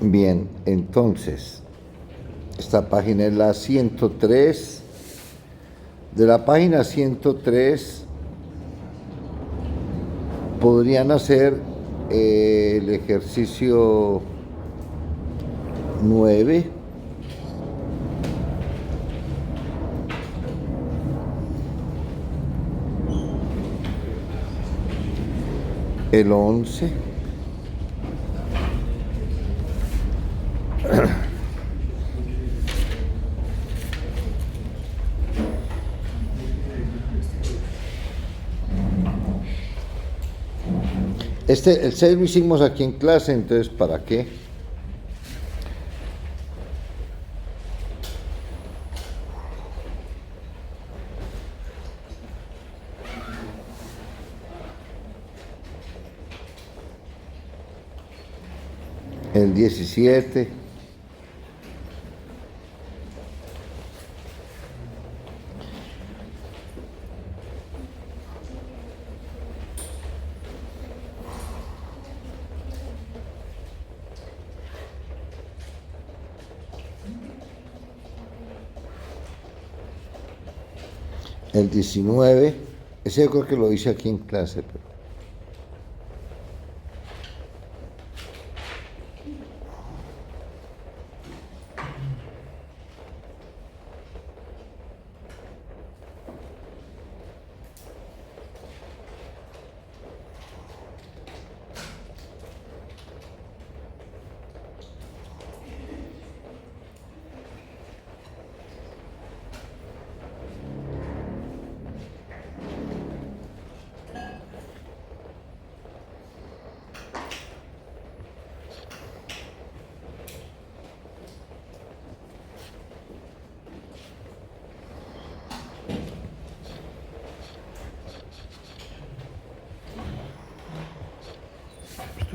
Bien, entonces, esta página es la 103. De la página 103 podrían hacer el ejercicio 9. El 11. El 6 lo hicimos aquí en clase, entonces ¿para qué? El 17. El 19, ese yo creo que lo hice aquí en clase, pero...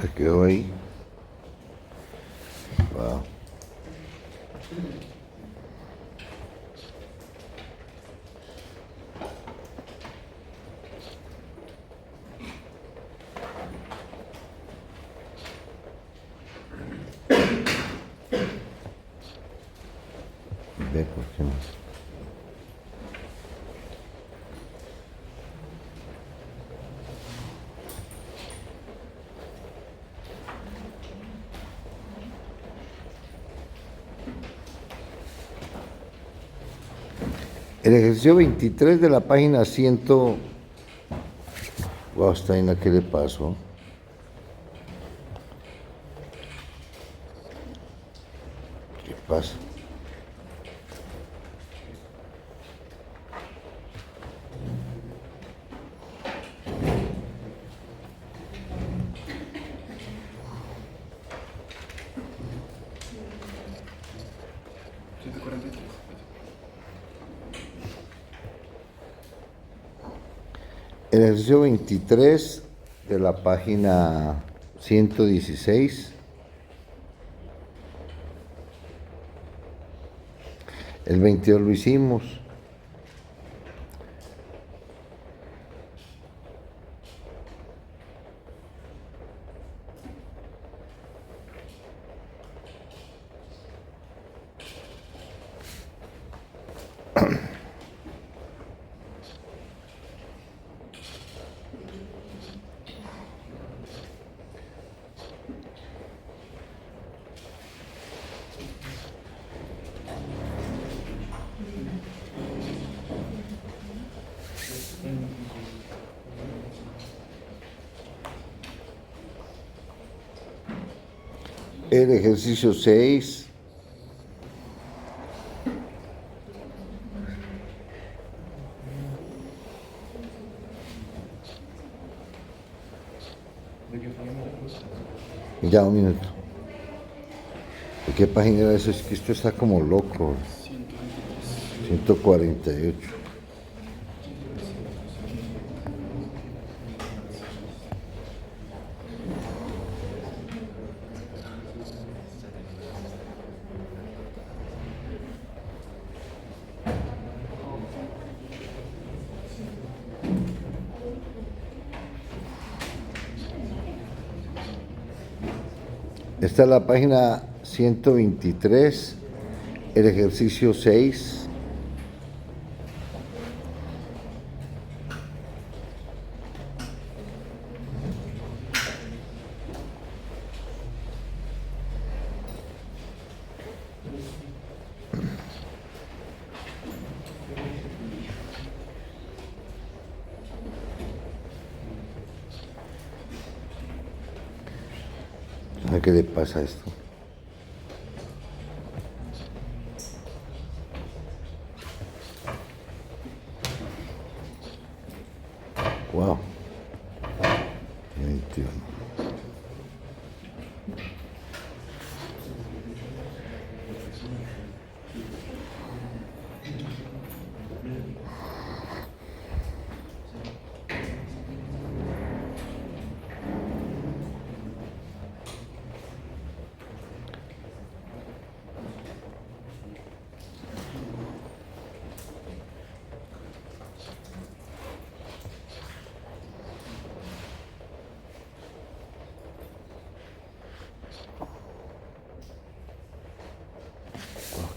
Se quedó ahí. Wow. Ve por qué no. El ejercicio 23 de la página 100. Wow, está en la que le pasó. ¿Qué pasa? El ejercicio 23 de la página 116. El 22 lo hicimos. El ejercicio 6. Ya, un minuto. ¿De qué página era eso? Es que esto está como loco. 148. Esta es la página 123, el ejercicio 6. ¿A qué le pasa a esto? Wow. 21.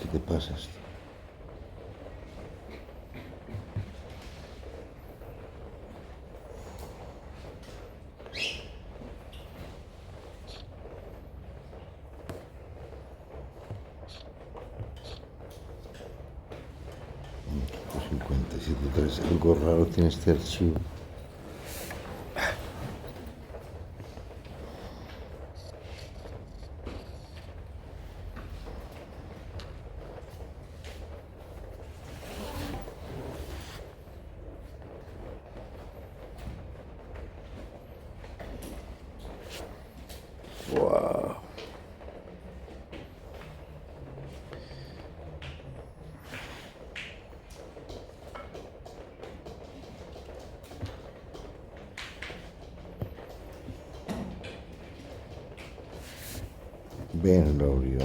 ¿Qué te pasa esto? Pues 57.3, algo raro tiene este archivo. Wow. Ven, lo abrió.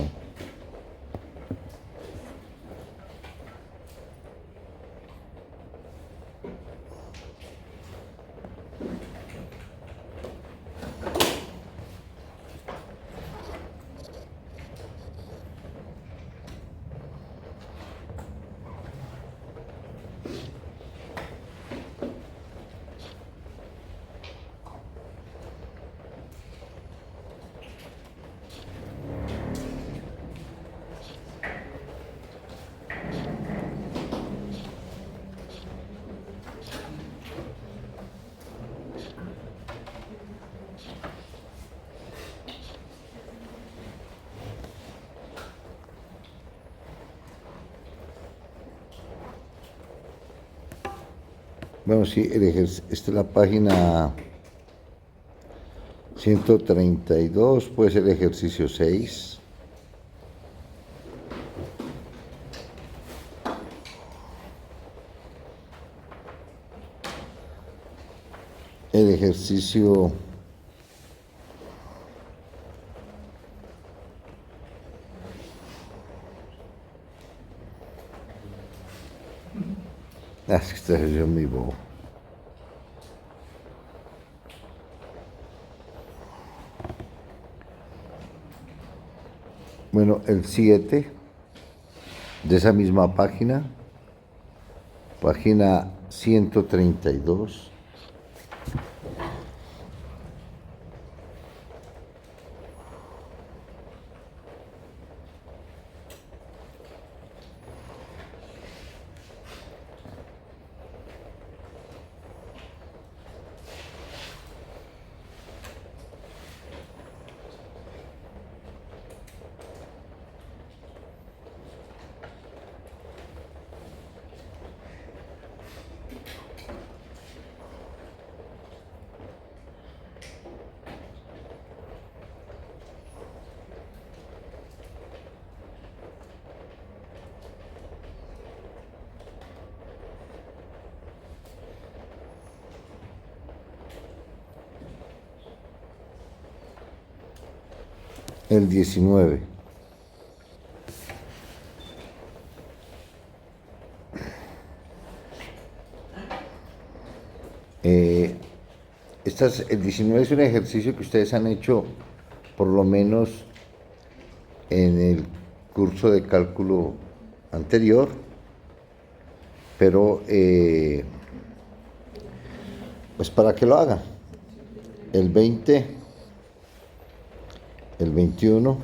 Bueno, sí, esta es la página 132, puede ser el ejercicio 6. El ejercicio es que esta es muy bobo. Bueno, el 7 de esa misma página, página 132. El 19. El 19 es un ejercicio que ustedes han hecho por lo menos en el curso de cálculo anterior, pero pues para que lo hagan. El 20, el 21,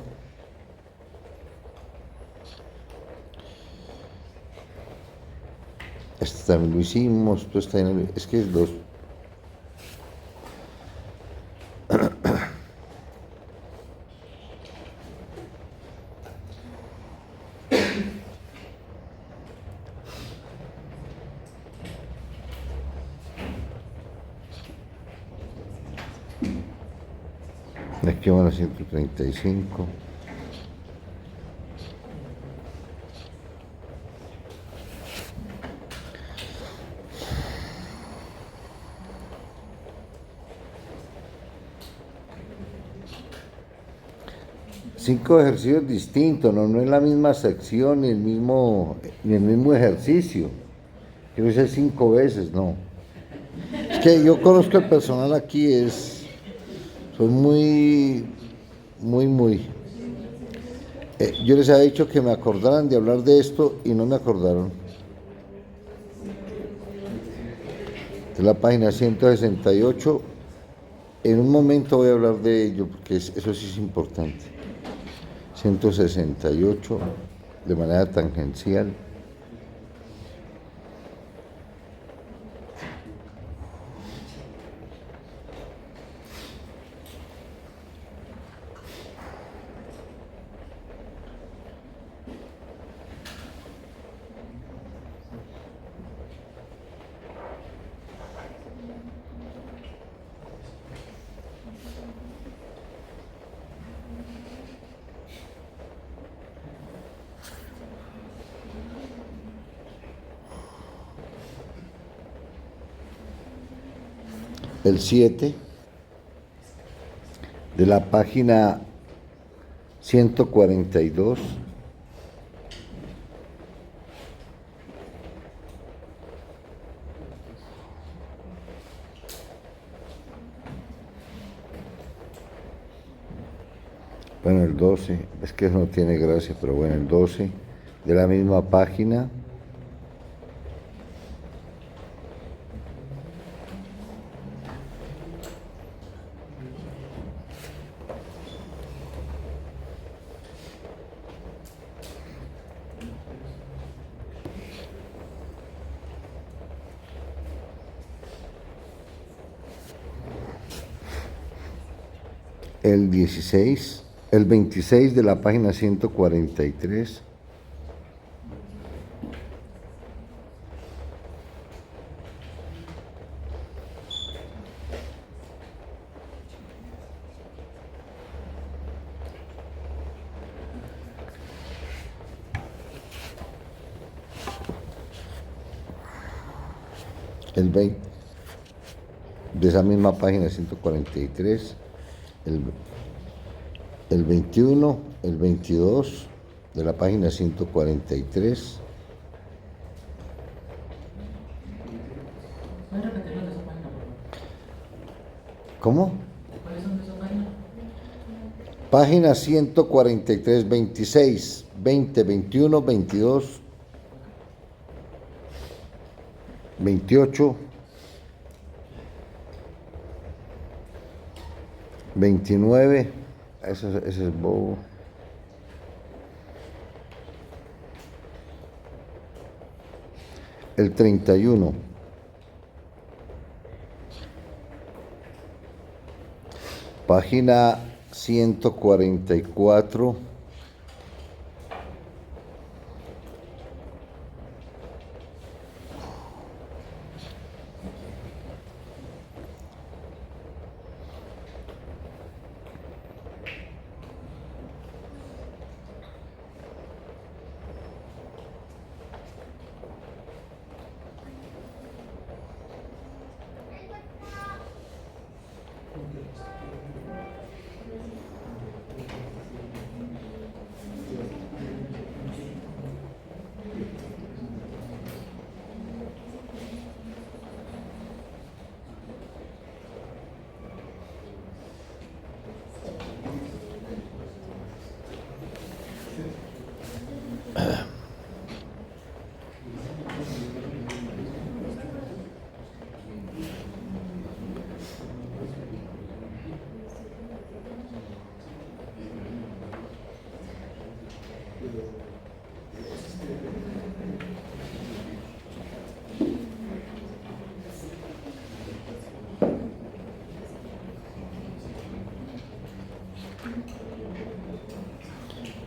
este también lo hicimos, esto está en es que es los... Aquí van a 135. Cinco ejercicios distintos, no es la misma sección ni el mismo ejercicio. Quiero decir 5 veces, no. Es que yo conozco el personal aquí, son muy. Yo les había dicho que me acordaran de hablar de esto y no me acordaron. De la página 168. En un momento voy a hablar de ello porque eso sí es importante. 168 de manera tangencial. El 7 de la página 142. Bueno, el 12, es que no tiene gracia, pero bueno, el 12 de la misma página. El 16, el 26 de la página 143. El 20 de esa misma página 143. El 21, el 22 de la página 143. ¿Puedes repetirlo de esa página, por favor? ¿Cómo? ¿Cuáles son de esa página? Página 143, 26, 20, 21, 22, 28, 29, ese es bobo. El 31. Página 144.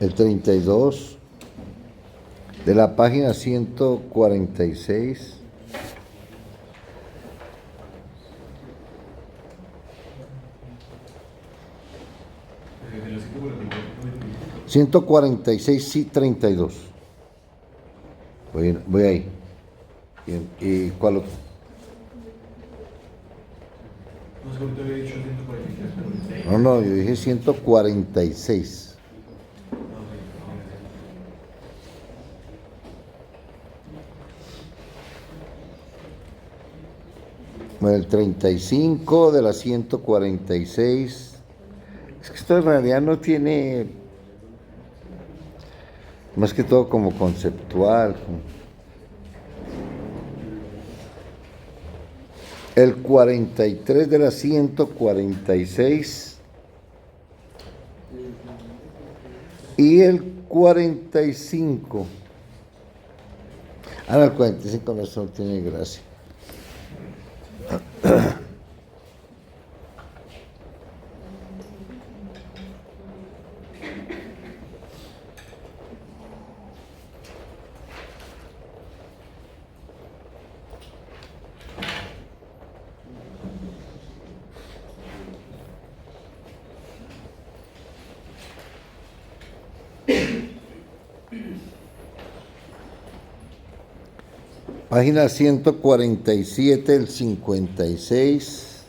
el 32 de la página 146. De los 144, 146, sí, 32. Voy ahí. Bien. ¿Y cuál otro? no sé por qué te había dicho 143. No, yo dije 146. Bueno, el 35 de la 146. Es que esto en realidad no tiene, más que todo como conceptual. El 43 de la 146 y el 45. Ah, no, el 45 no, eso no tiene gracia. Página 147, el 56.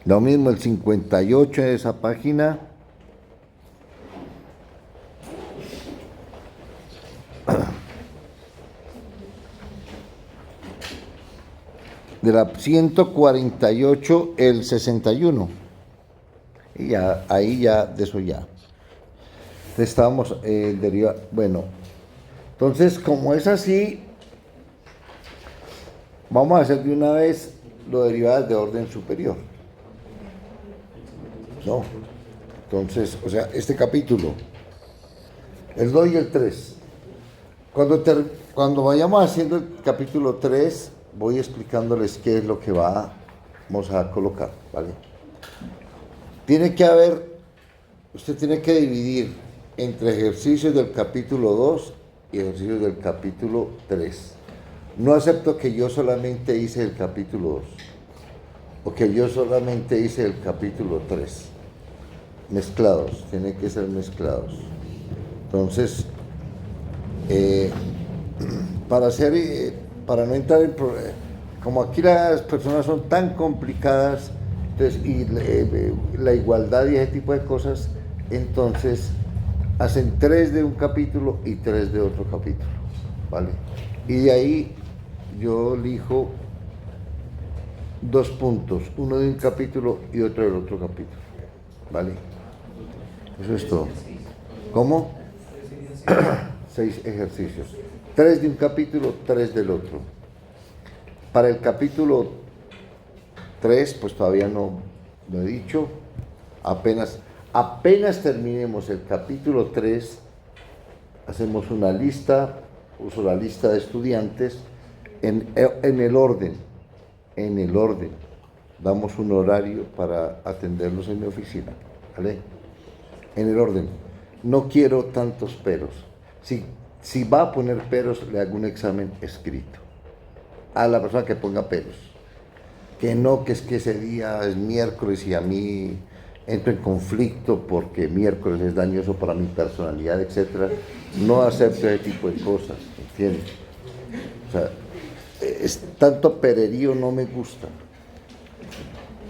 Lo mismo el 58 de esa página. De la 148, el 61. Y ya, ahí ya, de eso ya. Estábamos derivando. Bueno, entonces, como es así, vamos a hacer de una vez lo derivadas de orden superior. No. Entonces, o sea, este capítulo, el 2 y el 3. Cuando vayamos haciendo el capítulo 3, voy explicándoles qué es lo que vamos a colocar, ¿vale? Usted tiene que dividir entre ejercicios del capítulo 2 y ejercicios del capítulo 3. No acepto que yo solamente hice el capítulo 2 o que yo solamente hice el capítulo 3. Mezclados, tienen que ser mezclados. Entonces, para no entrar en problemas, como aquí las personas son tan complicadas, entonces, y la igualdad y ese tipo de cosas, entonces hacen 3 de un capítulo y 3 de otro capítulo, ¿vale? Y de ahí yo elijo 2 puntos, uno de un capítulo y otro del otro capítulo, ¿vale? Eso es todo. ¿Cómo? 6 ejercicios. 3 de un capítulo, 3 del otro. Para el capítulo 3, pues todavía no lo he dicho. Apenas terminemos el capítulo 3, hacemos una lista, uso la lista de estudiantes en el orden. Damos un horario para atenderlos en mi oficina, ¿vale? En el orden. No quiero tantos peros. Si va a poner peros, le hago un examen escrito a la persona que ponga peros. Que no, que es que ese día es miércoles y a mí entro en conflicto porque miércoles es dañoso para mi personalidad, etc. No acepto ese tipo de cosas, ¿entiendes? O sea, tanto pererío no me gusta.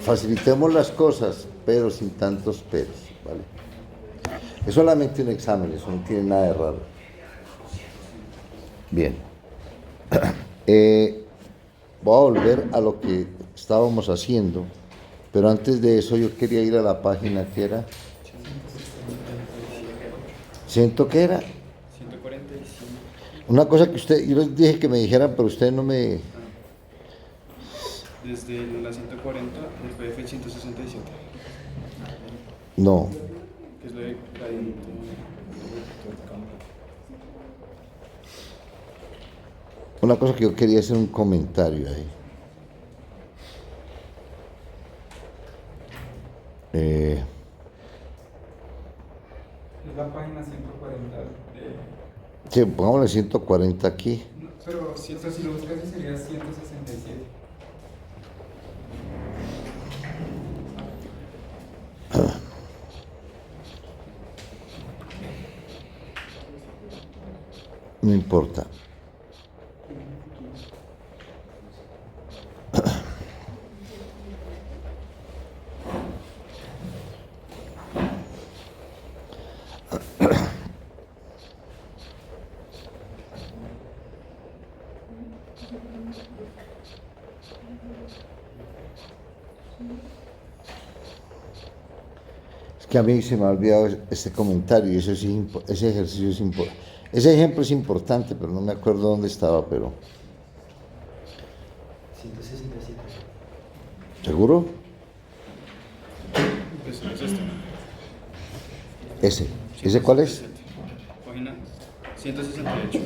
Facilitemos las cosas, pero sin tantos peros, ¿vale? Es solamente un examen, eso no tiene nada de raro. Bien. Voy a volver a lo que estábamos haciendo, pero antes de eso yo quería ir a la página que era. ¿Siento que era? 145. Una cosa que yo les dije que me dijeran, pero ustedes no me... Desde la 140, después fue el 167. No. Que es lo de gradiente del campo. Una cosa que yo quería hacer un comentario ahí. la página 140 de... Sí, pongámosle 140 aquí. No, pero si, o sea, si lo buscas sí sería 167. No importa. Es que a mí se me ha olvidado este comentario y eso sí, ese ejercicio es importante. Ese ejemplo es importante, pero no me acuerdo dónde estaba, pero... 167. ¿Seguro? Pues es este. Ese. ¿Ese cuál es? Página 168.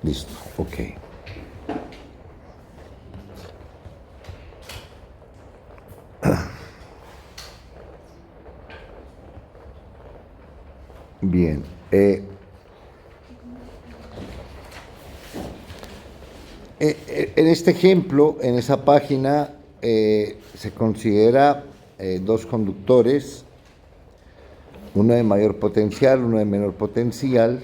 Listo, ok. Bien. En este ejemplo, en esa página, se considera dos conductores, uno de mayor potencial, uno de menor potencial,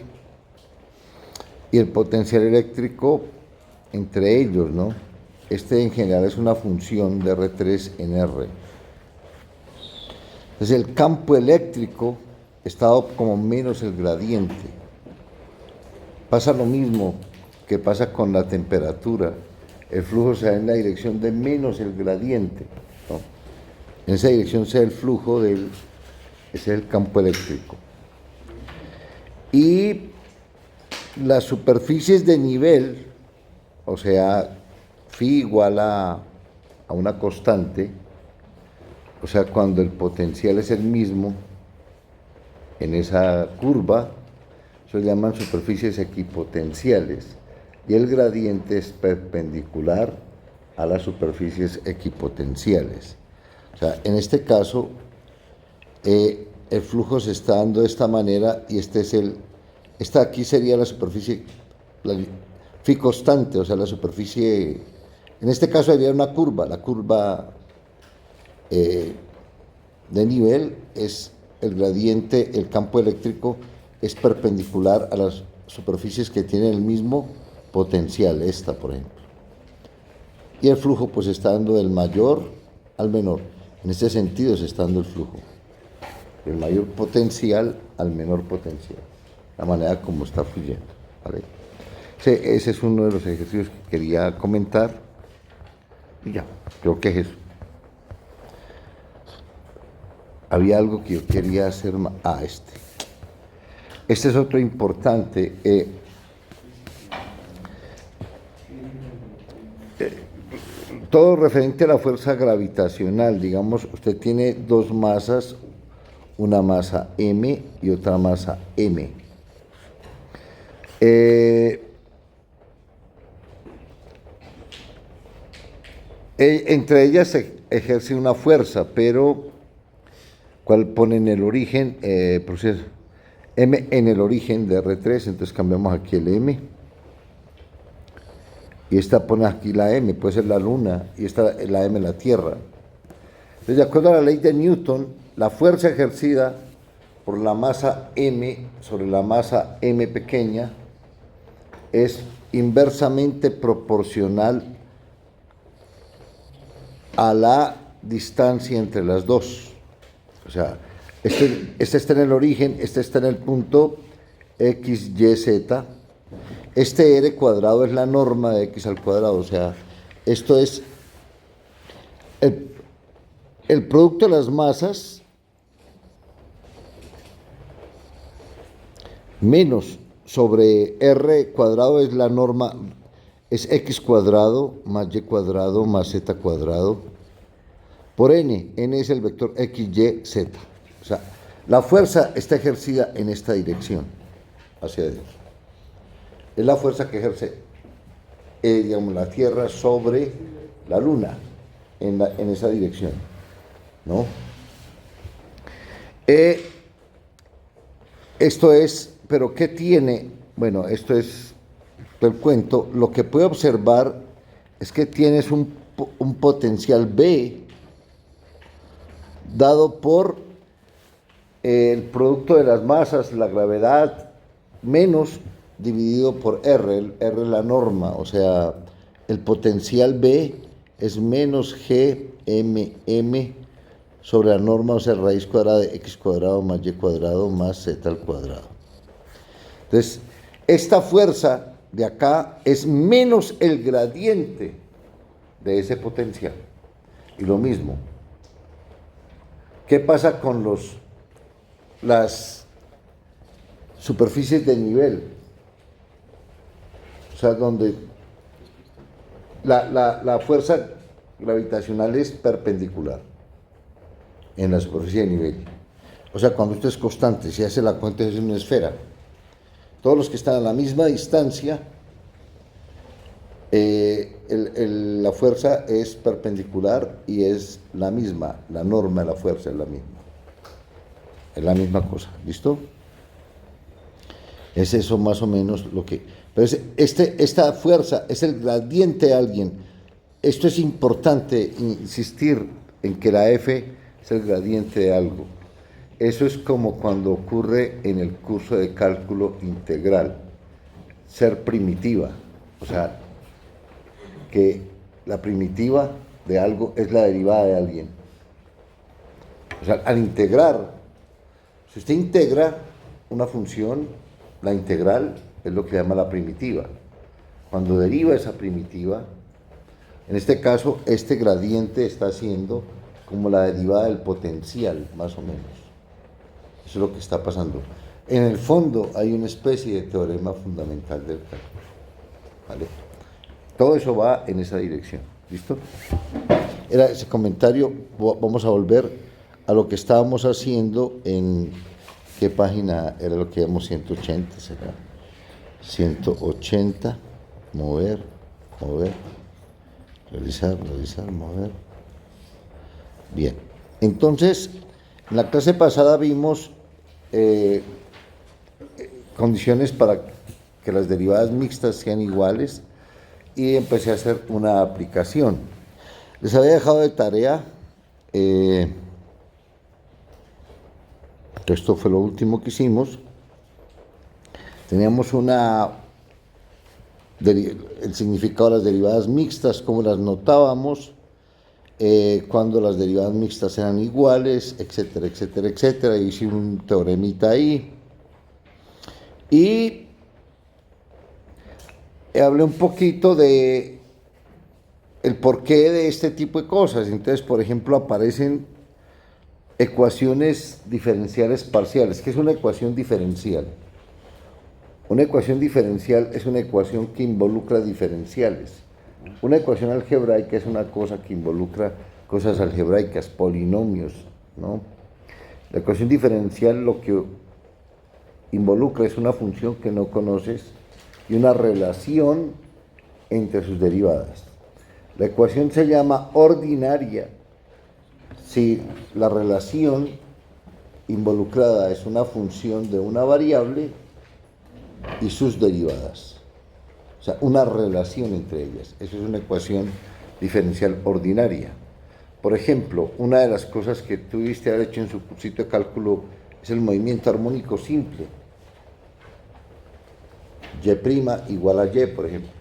y el potencial eléctrico entre ellos, ¿no? Este en general es una función de R3 en R. Entonces el campo eléctrico está dado como menos el gradiente. Pasa lo mismo que pasa con la temperatura. El flujo se da en la dirección de menos el gradiente, ¿no? En esa dirección sea el flujo ese es el campo eléctrico. Y las superficies de nivel, o sea, phi igual a una constante, o sea, cuando el potencial es el mismo en esa curva, se llaman superficies equipotenciales y el gradiente es perpendicular a las superficies equipotenciales. O sea, en este caso, el flujo se está dando de esta manera y esta aquí sería la superficie, phi constante, o sea, la superficie, en este caso sería una curva, la curva de nivel es el gradiente, el campo eléctrico es perpendicular a las superficies que tienen el mismo potencial, esta por ejemplo. Y el flujo pues está dando del mayor al menor, en este sentido se está dando el flujo, del mayor potencial al menor potencial, la manera como está fluyendo, ¿vale? Ese es uno de los ejercicios que quería comentar y ya, creo que es eso. Había algo que yo quería hacer más. Este es otro importante. Todo referente a la fuerza gravitacional. Digamos, usted tiene dos masas, una masa M y otra masa M. Entre ellas se ejerce una fuerza, pero ¿cuál pone en el origen? Proceso M en el origen de R3, entonces cambiamos aquí el M. Y esta pone aquí la M, puede ser la Luna, y esta la M la Tierra. Entonces, de acuerdo a la ley de Newton, la fuerza ejercida por la masa M sobre la masa M pequeña es inversamente proporcional a la distancia entre las dos. O sea, este está en el origen, este está en el punto X, Y, Z. Este R cuadrado es la norma de X al cuadrado. O sea, esto es el producto de las masas menos sobre R cuadrado es la norma, es X cuadrado más Y cuadrado más Z cuadrado por N. N es el vector X, Y, Z. O sea, la fuerza está ejercida en esta dirección, hacia Dios. Es la fuerza que ejerce, digamos, la Tierra sobre la Luna, en esa dirección, ¿no? Eh, Esto es, pero ¿qué tiene? Bueno, esto es el cuento. Lo que puede observar es que tienes un potencial B dado por el producto de las masas, la gravedad, menos dividido por R. R es la norma, o sea, el potencial B es menos GMM sobre la norma, o sea, raíz cuadrada de x cuadrado más y cuadrado más z al cuadrado. Entonces, esta fuerza de acá es menos el gradiente de ese potencial. Y lo mismo, ¿qué pasa con las superficies de nivel? O sea, donde la fuerza gravitacional es perpendicular en la superficie de nivel. O sea, cuando esto es constante, si hace la cuenta es una esfera. Todos los que están a la misma distancia, la fuerza es perpendicular y es la misma, la norma de la fuerza es la misma. Es la misma cosa, ¿listo? Es eso más o menos lo que... Pero esta fuerza es el gradiente de alguien. Esto es importante, insistir en que la F es el gradiente de algo. Eso es como cuando ocurre en el curso de cálculo integral, ser primitiva. O sea, que la primitiva de algo es la derivada de alguien. O sea, al integrar, si usted integra una función, la integral es lo que llama la primitiva. Cuando deriva esa primitiva, en este caso, este gradiente está siendo como la derivada del potencial, más o menos. Eso es lo que está pasando. En el fondo hay una especie de teorema fundamental del cálculo. ¿Vale? Todo eso va en esa dirección. ¿Listo? Era ese comentario. Vamos a volver a lo que estábamos haciendo en... ¿Qué página era lo que llamamos 180? ¿Será? 180, mover, realizar, mover. Bien, entonces, en la clase pasada vimos condiciones para que las derivadas mixtas sean iguales y empecé a hacer una aplicación. Les había dejado de tarea, esto fue lo último que hicimos. Teníamos el significado de las derivadas mixtas, cómo las notábamos, cuando las derivadas mixtas eran iguales, etcétera, etcétera, etcétera. Hice un teoremita ahí. Y hablé un poquito de el porqué de este tipo de cosas. Entonces, por ejemplo, aparecen ecuaciones diferenciales parciales. ¿Qué es una ecuación diferencial? Una ecuación diferencial es una ecuación que involucra diferenciales. Una ecuación algebraica es una cosa que involucra cosas algebraicas, polinomios, ¿no? La ecuación diferencial lo que involucra es una función que no conoces y una relación entre sus derivadas. La ecuación se llama ordinaria si la relación involucrada es una función de una variable y sus derivadas. O sea, una relación entre ellas. Eso es una ecuación diferencial ordinaria. Por ejemplo, una de las cosas que tuviste haber hecho en su cursito de cálculo es el movimiento armónico simple. Y' igual a Y, por ejemplo.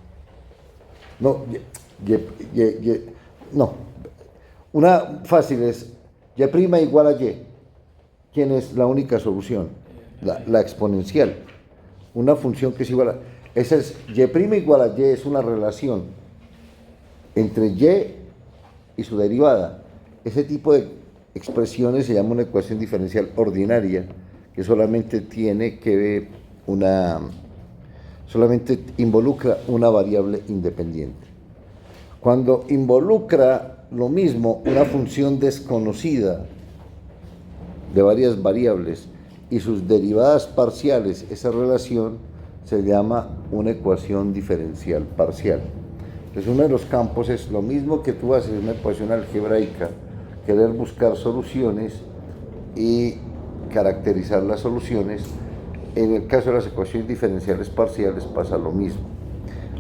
No. Una fácil es Y' igual a Y. ¿Quién es la única solución? La exponencial. Una función que es igual a... Esa es Y' igual a Y, es una relación entre Y y su derivada. Ese tipo de expresiones se llama una ecuación diferencial ordinaria, que solamente involucra una variable independiente. Cuando involucra lo mismo una función desconocida de varias variables y sus derivadas parciales, esa relación se llama una ecuación diferencial parcial. Entonces, uno de los campos es lo mismo que tú haces en una ecuación algebraica, querer buscar soluciones y caracterizar las soluciones. En el caso de las ecuaciones diferenciales parciales pasa lo mismo.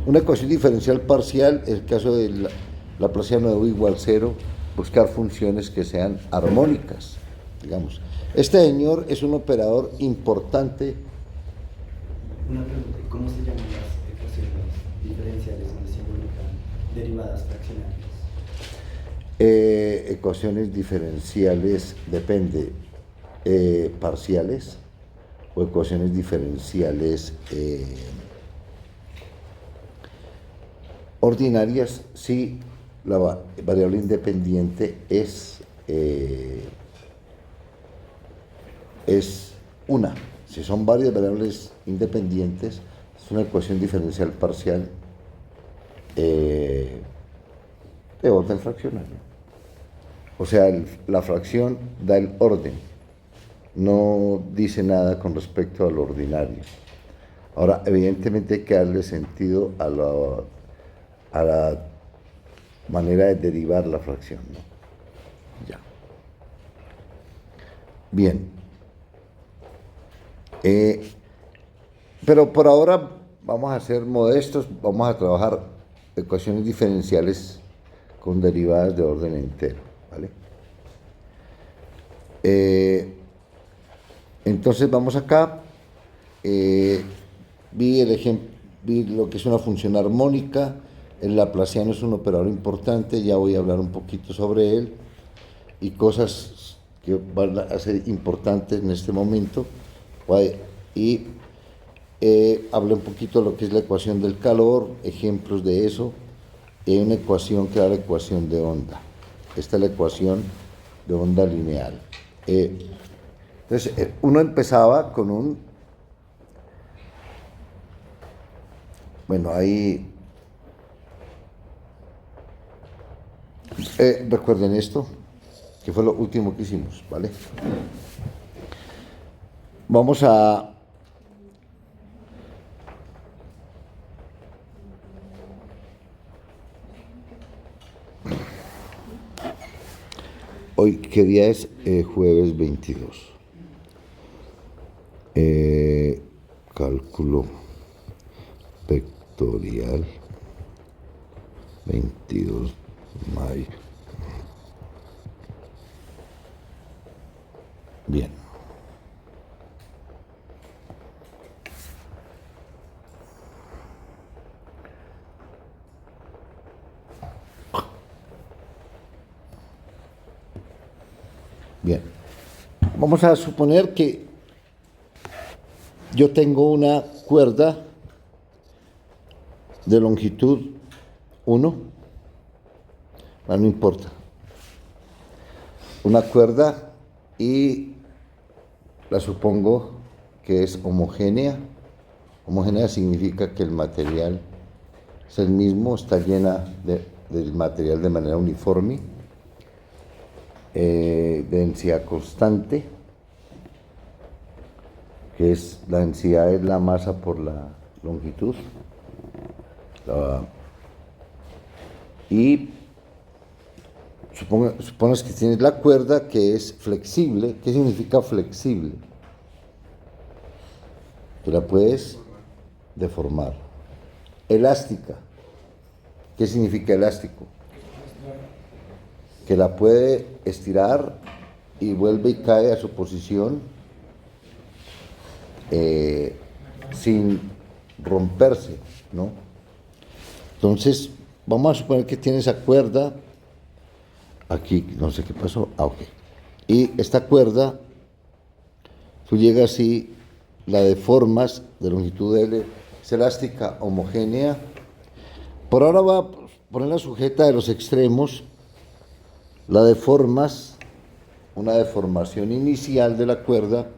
Una ecuación diferencial parcial, en el caso de la Laplaciano de u igual 0, buscar funciones que sean armónicas, digamos. Este señor es un operador importante. Una pregunta, ¿cómo se llaman las ecuaciones diferenciales donde se involucran derivadas fraccionarias? Ecuaciones diferenciales, depende, parciales o ecuaciones diferenciales ordinarias, si la variable independiente es una. Si son varias variables independientes, es una ecuación diferencial parcial de orden fraccionario. O sea, la fracción da el orden, no dice nada con respecto al ordinario. Ahora, evidentemente hay que darle sentido a la manera de derivar la fracción, ¿no? Ya. Bien. Pero por ahora vamos a ser modestos, vamos a trabajar ecuaciones diferenciales con derivadas de orden entero, ¿vale? Entonces vamos acá, vi el ejemplo, vi lo que es una función armónica. El laplaciano es un operador importante, ya voy a hablar un poquito sobre él y cosas que van a ser importantes en este momento. Y hablé un poquito de lo que es la ecuación del calor, ejemplos de eso. Y hay una ecuación que da la ecuación de onda. Esta es la ecuación de onda lineal. Entonces, uno empezaba con un... Bueno, ahí... recuerden esto, que fue lo último que hicimos, ¿vale? Vamos a... Hoy, ¿qué día es? Jueves 22. Cálculo vectorial 22 de mayo. Bien. Bien. Vamos a suponer que yo tengo una cuerda de longitud 1, no importa, una cuerda, y la supongo que es homogénea. Homogénea significa que el material es el mismo, está llena del material de manera uniforme, de densidad constante, que es la densidad es la masa por la longitud, y supones que tienes la cuerda que es flexible. ¿Qué significa flexible? Que la puedes deformar. Elástica. ¿Qué significa elástico? Que la puede estirar y vuelve y cae a su posición sin romperse, ¿no? Entonces, vamos a suponer que tiene esa cuerda, aquí no sé qué pasó, ok. Y esta cuerda, tú llegas y la deformas de longitud L, es elástica, homogénea. Por ahora va a ponerla sujeta de los extremos, la deformas, una deformación inicial de la cuerda,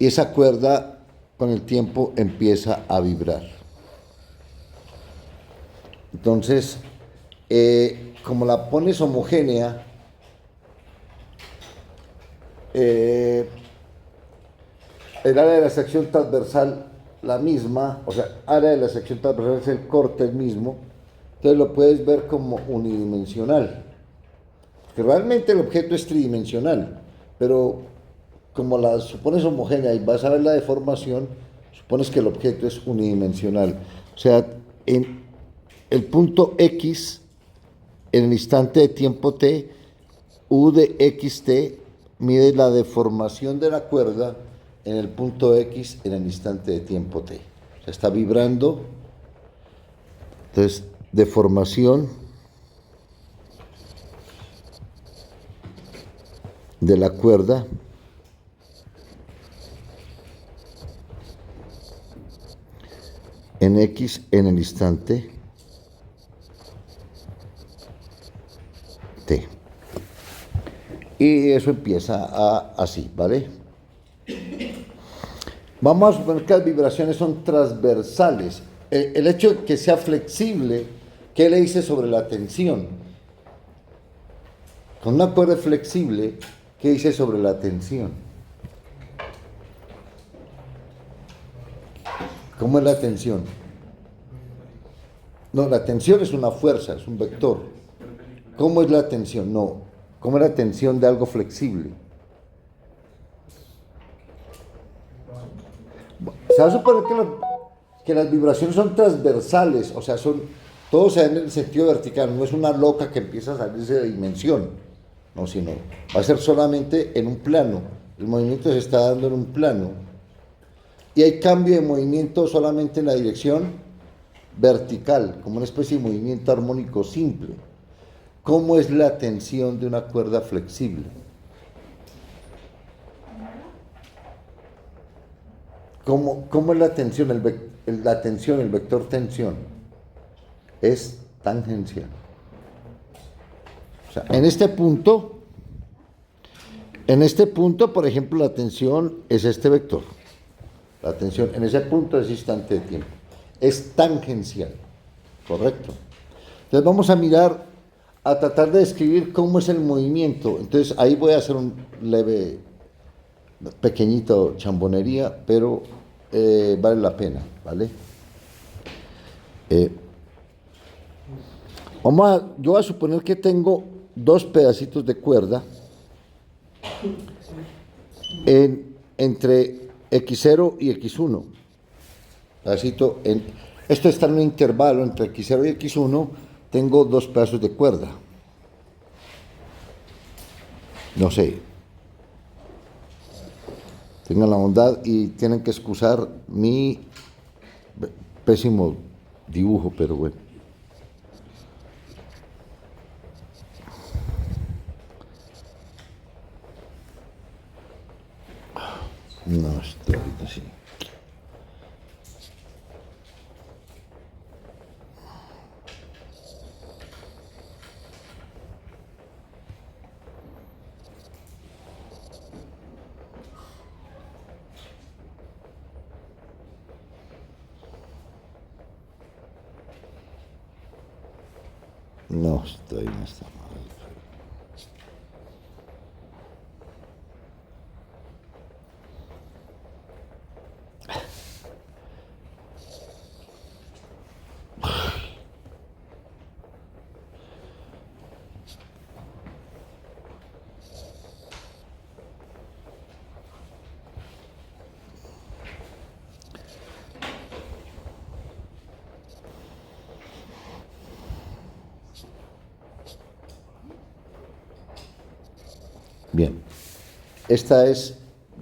y esa cuerda con el tiempo empieza a vibrar. Entonces, como la pones homogénea, el área de la sección transversal la misma, o sea, área de la sección transversal es el corte el mismo, entonces lo puedes ver como unidimensional, porque realmente el objeto es tridimensional, pero como la supones homogénea y vas a ver la deformación, supones que el objeto es unidimensional. O sea, en el punto X, en el instante de tiempo t, u de xt mide la deformación de la cuerda en el punto X en el instante de tiempo t. O sea, está vibrando. Entonces, deformación de la cuerda en X en el instante t. Y eso empieza así, ¿vale? Vamos a suponer que las vibraciones son transversales. El hecho de que sea flexible, ¿qué le dice sobre la tensión? Con una cuerda flexible, ¿qué dice sobre la tensión? ¿Cómo es la tensión? No, la tensión es una fuerza, es un vector. ¿Cómo es la tensión? No. ¿Cómo es la tensión de algo flexible? Se va a suponer que las vibraciones son transversales, o sea, todo se da en el sentido vertical, no es una loca que empieza a salirse de dimensión, no, sino va a ser solamente en un plano, el movimiento se está dando en un plano, y hay cambio de movimiento solamente en la dirección vertical, como una especie de movimiento armónico simple. ¿Cómo es la tensión de una cuerda flexible? ¿Cómo es la tensión? La tensión, el vector tensión, es tangencial. O sea, en este punto, por ejemplo, la tensión es este vector. La tensión en ese punto es instante de tiempo. Es tangencial, ¿correcto? Entonces vamos a mirar, a tratar de describir cómo es el movimiento. Entonces ahí voy a hacer un leve, pequeñito chambonería, pero vale la pena, ¿vale? Yo voy a suponer que tengo dos pedacitos de cuerda entre X0 y X1. Esto está en un intervalo entre X0 y X1. Tengo dos pedazos de cuerda. No sé. Tengan la bondad y tienen que excusar mi pésimo dibujo, pero bueno. No, estoy así. No estoy en esta madre. Bien,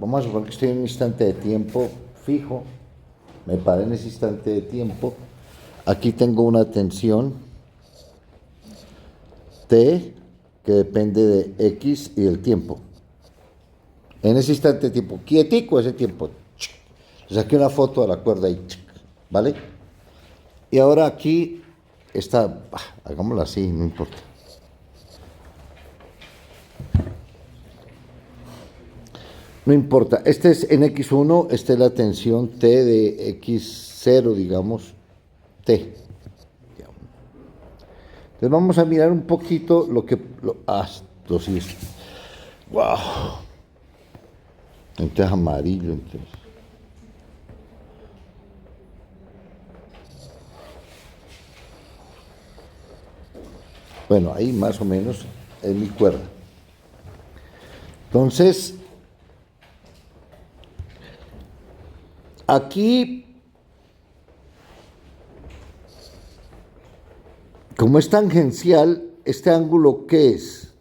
vamos a suponer que estoy en un instante de tiempo fijo, me paré en ese instante de tiempo, aquí tengo una tensión T que depende de X y del tiempo. En ese instante de tiempo, quietico ese tiempo, le saqué una foto a la cuerda y ¿vale? Y ahora aquí está, hagámoslo así, no importa. No importa, este es en X1, esta es la tensión T de X0, digamos, T. Entonces vamos a mirar un poquito esto sí es, wow. Entonces amarillo, entonces. Bueno, ahí más o menos es mi cuerda. Entonces, Aquí, como es tangencial, este ángulo, ¿qué es?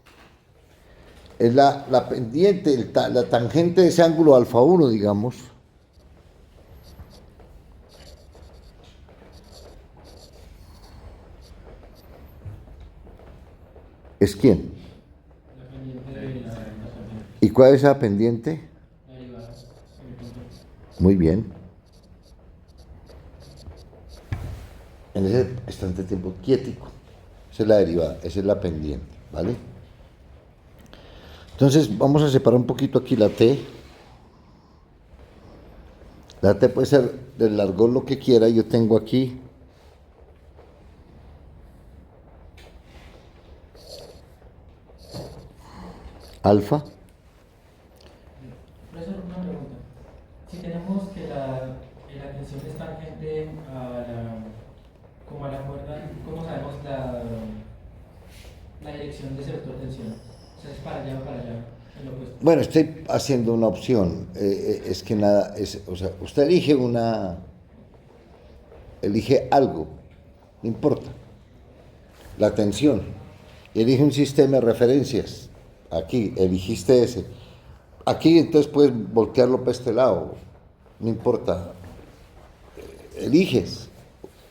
Es la pendiente, la tangente de ese ángulo alfa 1, digamos. ¿Es quién? La pendiente de la pendiente. ¿Y cuál es esa pendiente? La derivada. En el punto. Muy bien. En ese instante de tiempo quietico. Esa es la derivada, esa es la pendiente, ¿vale? Entonces vamos a separar un poquito aquí la t. La t puede ser del largor lo que quiera. Yo tengo aquí alfa. Profesor, una pregunta. Si tenemos que la tensión es tangente como a la cuerda, ¿cómo sabemos la dirección de ese vector tensión? O sea, ¿es para allá o para allá? En lo opuesto. Bueno, estoy haciendo una opción. Es que nada, o sea, usted elige algo, no importa. La tensión. Elige un sistema de referencias. Aquí, eligiste ese. Aquí entonces puedes voltearlo para este lado. No importa. Eliges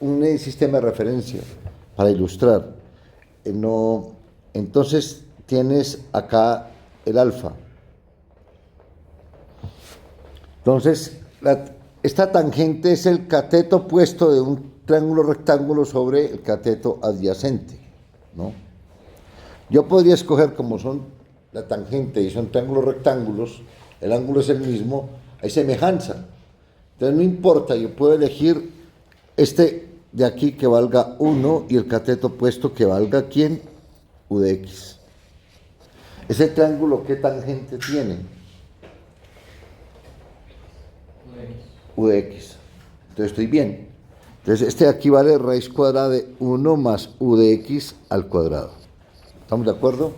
un sistema de referencia para ilustrar. No, entonces tienes acá el alfa. Entonces, esta tangente es el cateto opuesto de un triángulo rectángulo sobre el cateto adyacente, ¿no? Yo podría escoger, como son la tangente y son triángulos rectángulos, el ángulo es el mismo, hay semejanza. Entonces no importa, yo puedo elegir este de aquí que valga 1 y el cateto opuesto que valga ¿quién? U de x. Ese triángulo, ¿qué tangente tiene? U de x. Entonces estoy bien. Entonces este de aquí vale raíz cuadrada de 1 más u de x al cuadrado. ¿Estamos de acuerdo?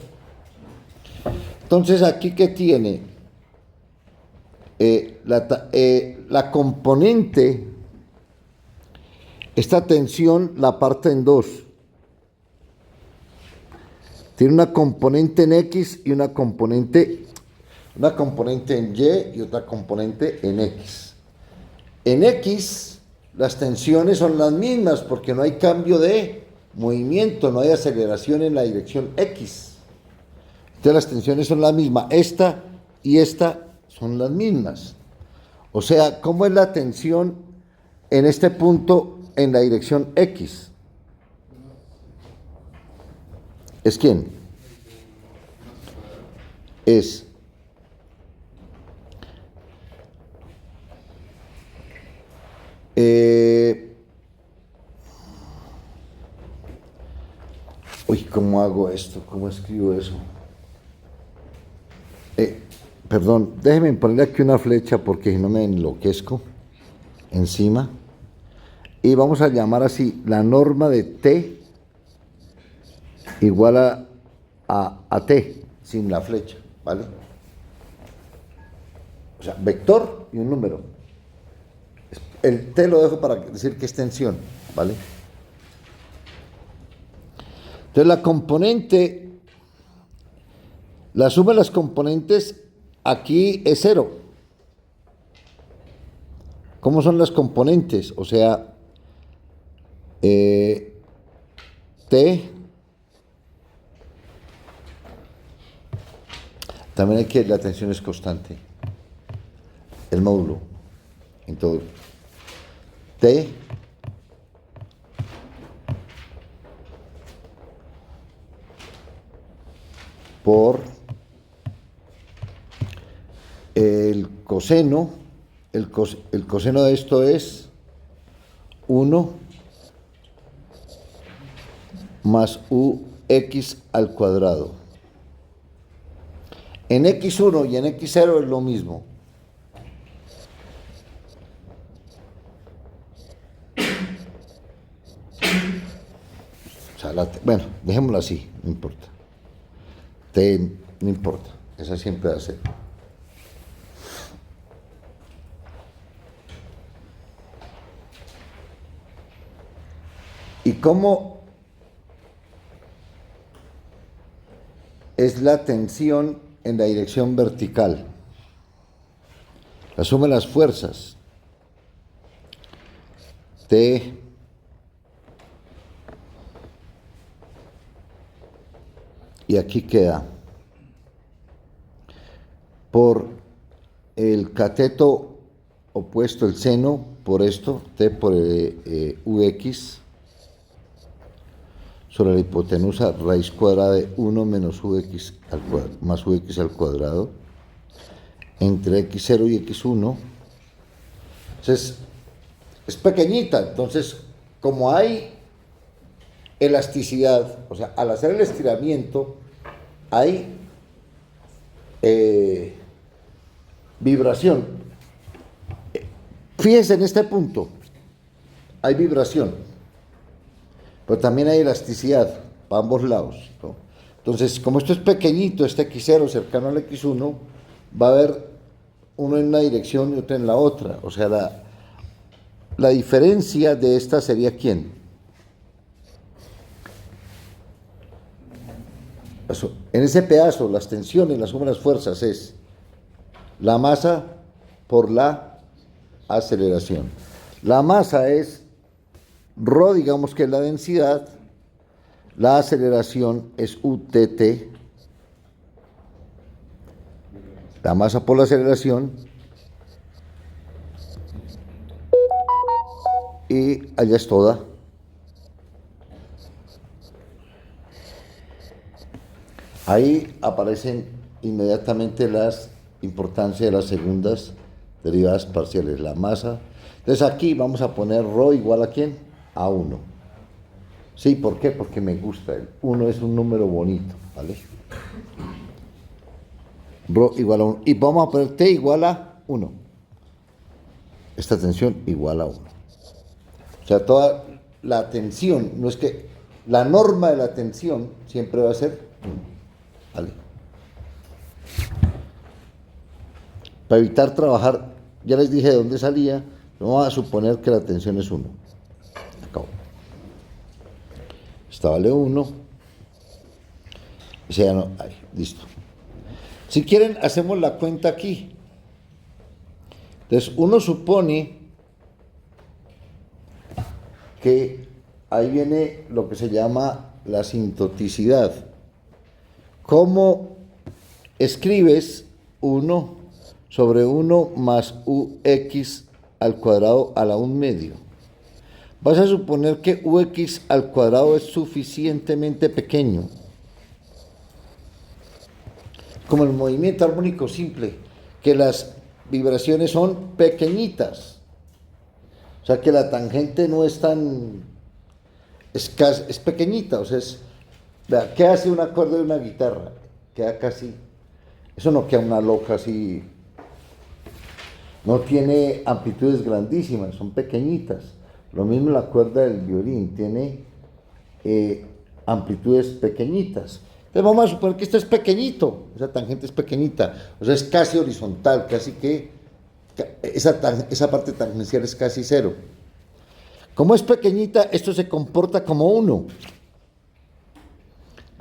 Entonces aquí ¿qué tiene? La componente, esta tensión la parte en dos. Tiene una componente en X y una componente en Y y otra componente en X. En X las tensiones son las mismas porque no hay cambio de movimiento, no hay aceleración en la dirección X. Entonces las tensiones son las mismas. Esta y esta son las mismas. O sea, ¿cómo es la tensión en este punto en la dirección X? ¿Es quién? Es uy, ¿cómo hago esto? ¿Cómo escribo eso? Perdón, déjenme ponerle aquí una flecha porque si no me enloquezco encima. Y vamos a llamar así la norma de T igual a T sin la flecha, ¿vale? O sea, vector y un número. El T lo dejo para decir que es tensión, ¿vale? Entonces la componente, la suma de las componentes aquí es 0. ¿Cómo son las componentes? O sea, T también hay que la tensión es constante, el módulo en todo. T por el coseno, el coseno de esto es 1 más ux al cuadrado. En x1 y en x0 es lo mismo. O sea, bueno, dejémoslo así, no importa. T no importa, esa siempre va a ser. cómo es la tensión en la dirección vertical. La suma de las fuerzas T y aquí queda por el cateto opuesto, el seno, por esto, T por Ux, sobre la hipotenusa raíz cuadrada de 1 menos Ux al cuadrado, más Ux al cuadrado, entre x0 y x1. Entonces, es pequeñita, entonces, como hay elasticidad, o sea, al hacer el estiramiento, hay vibración. Fíjense en este punto, hay vibración, pero también hay elasticidad para ambos lados, ¿no? Entonces, como esto es pequeñito, este x0 cercano al x1, va a haber uno en una dirección y otro en la otra. O sea, la diferencia de esta sería ¿quién? En ese pedazo, las tensiones, la suma de las fuerzas es la masa por la aceleración. La masa es ρ, digamos que es la densidad, la aceleración es UTT, la masa por la aceleración, y allá es toda. Ahí aparecen inmediatamente las importancias de las segundas derivadas parciales, la masa. Entonces aquí vamos a poner ρ igual a ¿quién? A 1. Sí, ¿por qué? Porque me gusta. El 1 es un número bonito, ¿vale? Ρ igual a 1. Y vamos a poner T igual a 1. Esta tensión igual a 1. O sea, toda la tensión, no es que la norma de la tensión siempre va a ser 1. ¿Vale? Para evitar trabajar, ya les dije de dónde salía, vamos a suponer que la tensión es 1. Acabo. Esta vale 1. Ese ya no, ahí, listo. Si quieren, hacemos la cuenta aquí. Entonces, uno supone que ahí viene lo que se llama la asintoticidad. ¿Cómo escribes 1 sobre 1 más ux al cuadrado a la 1 medio? Vas a suponer que ux al cuadrado es suficientemente pequeño. Como el movimiento armónico simple, que las vibraciones son pequeñitas. O sea que la tangente no es tan... es pequeñita, o sea, vea, ¿qué hace un acorde de una guitarra? Queda casi... Eso no queda una loca así... No tiene amplitudes grandísimas, son pequeñitas. Lo mismo la cuerda del violín, tiene amplitudes pequeñitas. Entonces vamos a suponer que esto es pequeñito, esa tangente es pequeñita, o sea, es casi horizontal, casi que esa parte tangencial es casi 0. Como es pequeñita, esto se comporta como 1.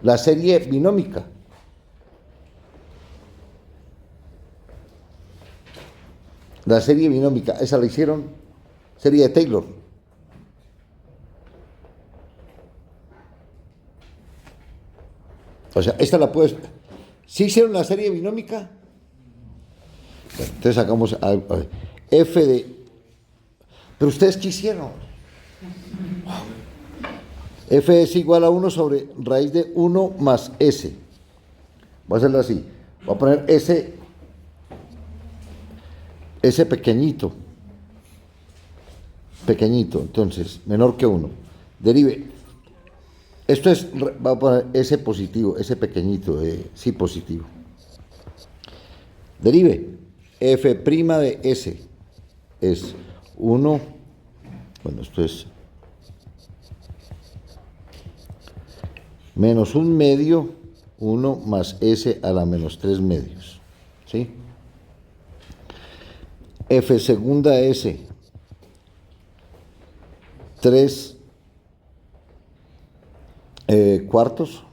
La serie binómica. La serie binómica, esa la hicieron, serie de Taylor. O sea, esta la puedes... ¿Sí hicieron la serie binómica? Bueno, entonces sacamos a ver, f de... ¿Pero ustedes qué hicieron? F es igual a 1 sobre raíz de 1 más S. Voy a hacerlo así. Voy a poner S pequeñito. Pequeñito, entonces, menor que 1. Derive. Esto es, va a poner S positivo, S pequeñito, sí positivo. Derive. F' de S es 1. Bueno, esto es menos 1 medio, 1 más S a la menos 3 medios. ¿Sí? F segunda S, 3 cuartos,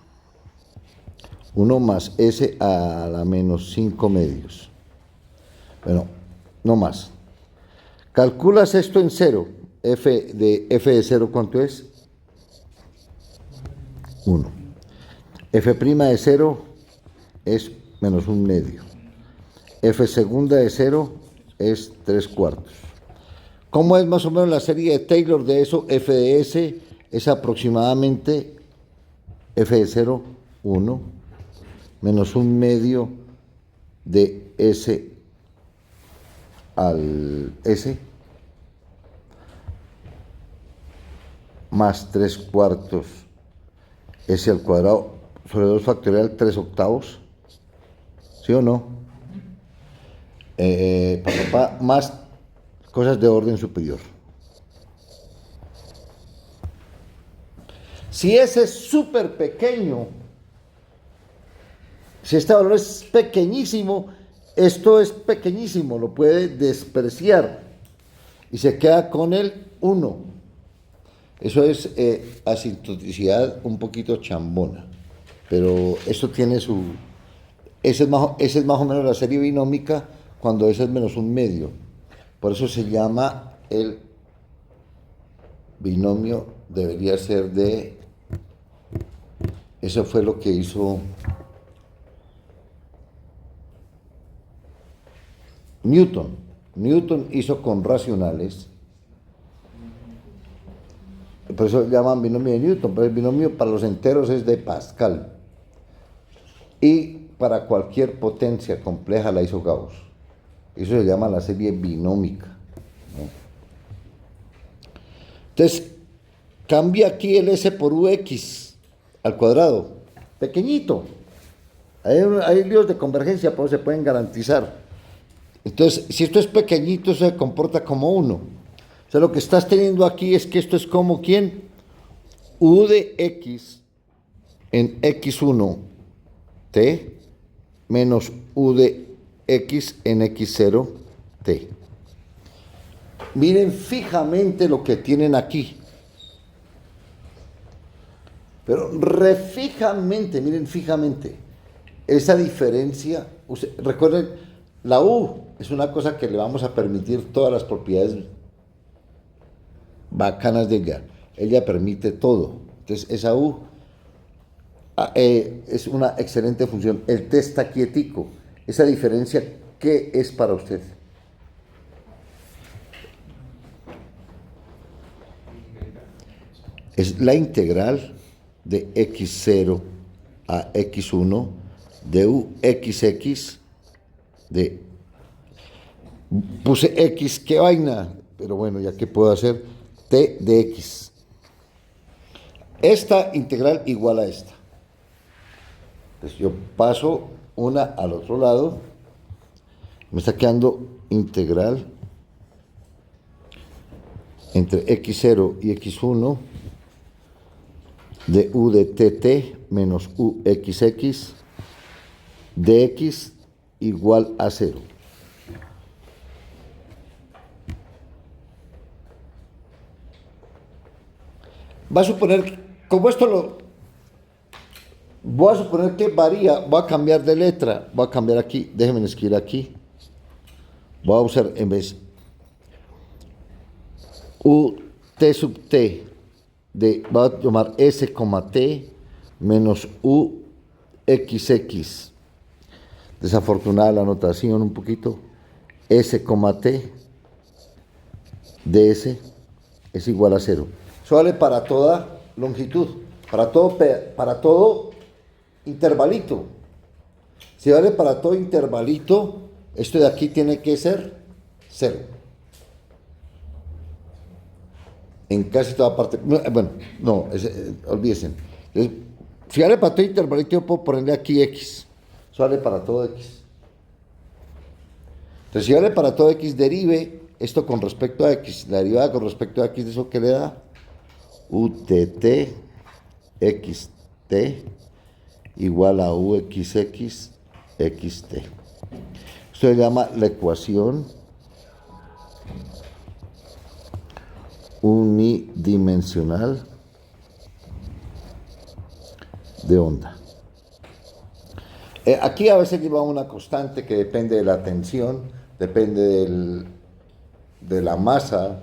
1 más S a la menos 5 medios. Bueno, no más. Calculas esto en cero. F de 0, ¿cuánto es? 1. F' de 0 es menos 1 medio. F segunda de 0 es 3 cuartos. ¿Cómo es más o menos la serie de Taylor de eso? F de S es aproximadamente F de 0, 1, menos 1 medio de S al S, más 3 cuartos S al cuadrado sobre 2 factorial 3 octavos. ¿Sí o no? Más cosas de orden superior. Si ese es súper pequeño, si este valor es pequeñísimo, esto es pequeñísimo, lo puede despreciar y se queda con el 1. Eso es asintoticidad un poquito chambona, pero esto tiene su... Ese es más o menos la serie binómica cuando ese es menos 1 medio. Por eso se llama el binomio, debería ser de... Eso fue lo que hizo Newton. Newton hizo con racionales. Por eso llaman binomio de Newton, pero el binomio para los enteros es de Pascal. Y para cualquier potencia compleja la hizo Gauss. Eso se llama la serie binómica, ¿no? Entonces, cambia aquí el S por UX al cuadrado. Pequeñito. Hay líos de convergencia, pero se pueden garantizar. Entonces, si esto es pequeñito, se comporta como 1. O sea, lo que estás teniendo aquí es que esto es como, ¿quién? U de X en X1 T menos U de X en X0 T. Miren fijamente lo que tienen aquí. Pero refijamente, miren fijamente. Esa diferencia, recuerden, la U es una cosa que le vamos a permitir todas las propiedades bacanas de ella. Ella permite todo. Entonces, esa U es una excelente función. El T está quietico. Esa diferencia, ¿qué es para usted? Es la integral de x0 a x1 de uxx de... Puse x, qué vaina, pero bueno, ya que puedo hacer t de x. Esta integral igual a esta. Entonces yo paso una al otro lado, me está quedando integral entre x0 y x1 de u de tt menos uxx de x igual a 0. Va a suponer, como esto lo... Voy a suponer que varía, voy a cambiar de letra, voy a cambiar aquí, déjenme escribir aquí. Voy a usar en vez u t sub t de, voy a tomar s, t menos u xx. Desafortunada la anotación un poquito. S, t de s es igual a 0. Eso vale para toda longitud, para todo intervalito. Si vale para todo intervalito, esto de aquí tiene que ser 0. En casi toda parte. Bueno, no, olvídense. Si vale para todo intervalito, yo puedo ponerle aquí x. Eso vale para todo x. Entonces, si vale para todo x, derive esto con respecto a x. La derivada con respecto a x, ¿de eso qué le da? UTT XT igual a UXX XT. Esto se llama la ecuación unidimensional de onda. Aquí a veces lleva una constante que depende de la tensión, depende de la masa,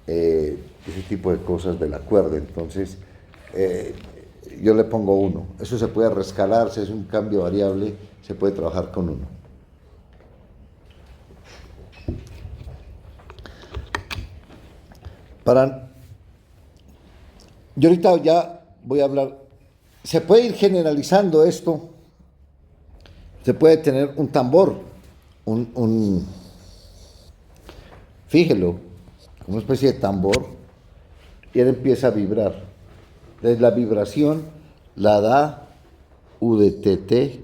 ese tipo de cosas de la cuerda. Entonces, yo le pongo 1. Eso se puede rescalar, si es un cambio variable, se puede trabajar con 1. Yo ahorita ya voy a hablar, se puede ir generalizando esto, se puede tener un tambor, fíjelo, una especie de tambor, y él empieza a vibrar. Entonces la vibración la da U de TT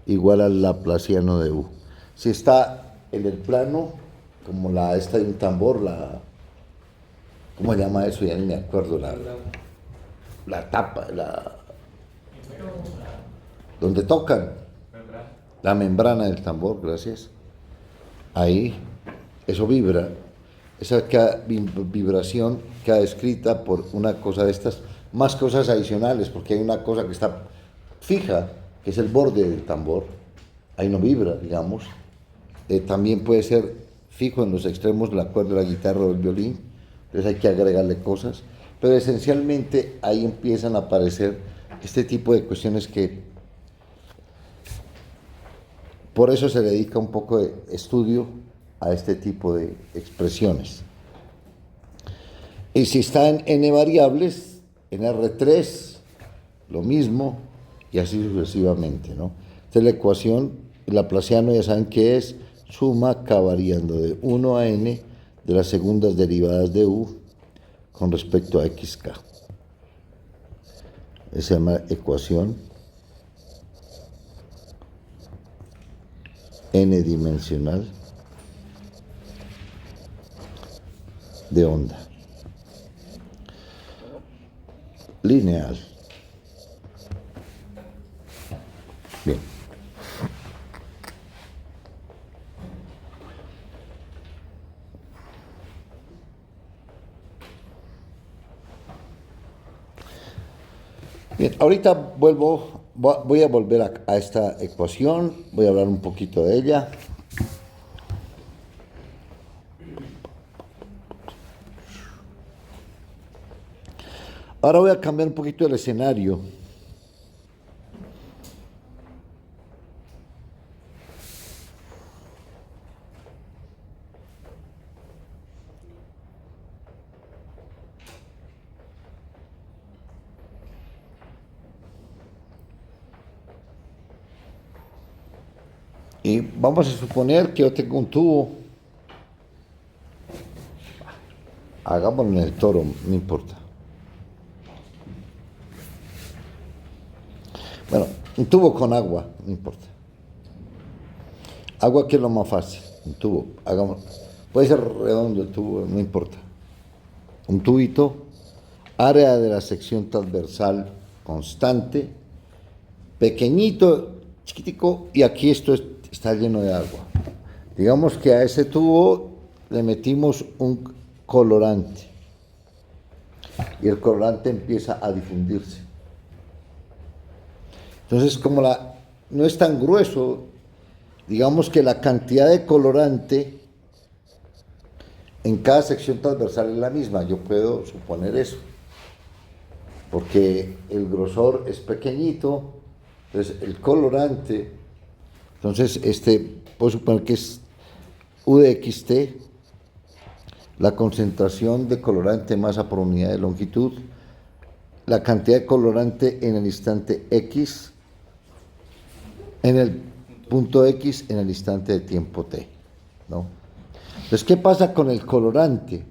igual al laplaciano de U. Si está en el plano, como esta de un tambor, ¿cómo se llama eso? Ya ni me acuerdo, la tapa, donde tocan, la membrana del tambor, gracias. Ahí, eso vibra. Esa vibración queda descrita por una cosa de estas, más cosas adicionales, porque hay una cosa que está fija, que es el borde del tambor. Ahí no vibra, digamos. También puede ser fijo en los extremos de la cuerda de la guitarra o del violín. Entonces hay que agregarle cosas. Pero esencialmente ahí empiezan a aparecer este tipo de cuestiones que por eso se dedica un poco de estudio a este tipo de expresiones. Y si está en n variables, en R3, lo mismo, y así sucesivamente, ¿no? Esta es la ecuación, el laplaciano ya saben que es suma k variando de 1 a n de las segundas derivadas de u con respecto a xk. Se llama ecuación n-dimensional de onda lineal. Bien. Bien, ahorita voy a volver a esta ecuación, voy a hablar un poquito de ella. Ahora voy a cambiar un poquito el escenario. Y vamos a suponer que yo tengo un tubo. Hagámoslo en el toro, no importa. Bueno, un tubo con agua, no importa. Agua, que es lo más fácil. Un tubo, puede ser redondo el tubo, no importa. Un tubito, área de la sección transversal constante, pequeñito, chiquitico, y aquí esto está lleno de agua. Digamos que a ese tubo le metimos un colorante y el colorante empieza a difundirse. Entonces, como no es tan grueso, digamos que la cantidad de colorante en cada sección transversal es la misma. Yo puedo suponer eso, porque el grosor es pequeñito, entonces el colorante, entonces puedo suponer que es U de xt, la concentración de colorante masa por unidad de longitud, la cantidad de colorante en el instante x, en el punto x en el instante de tiempo t, ¿no? Entonces, ¿qué pasa con el colorante?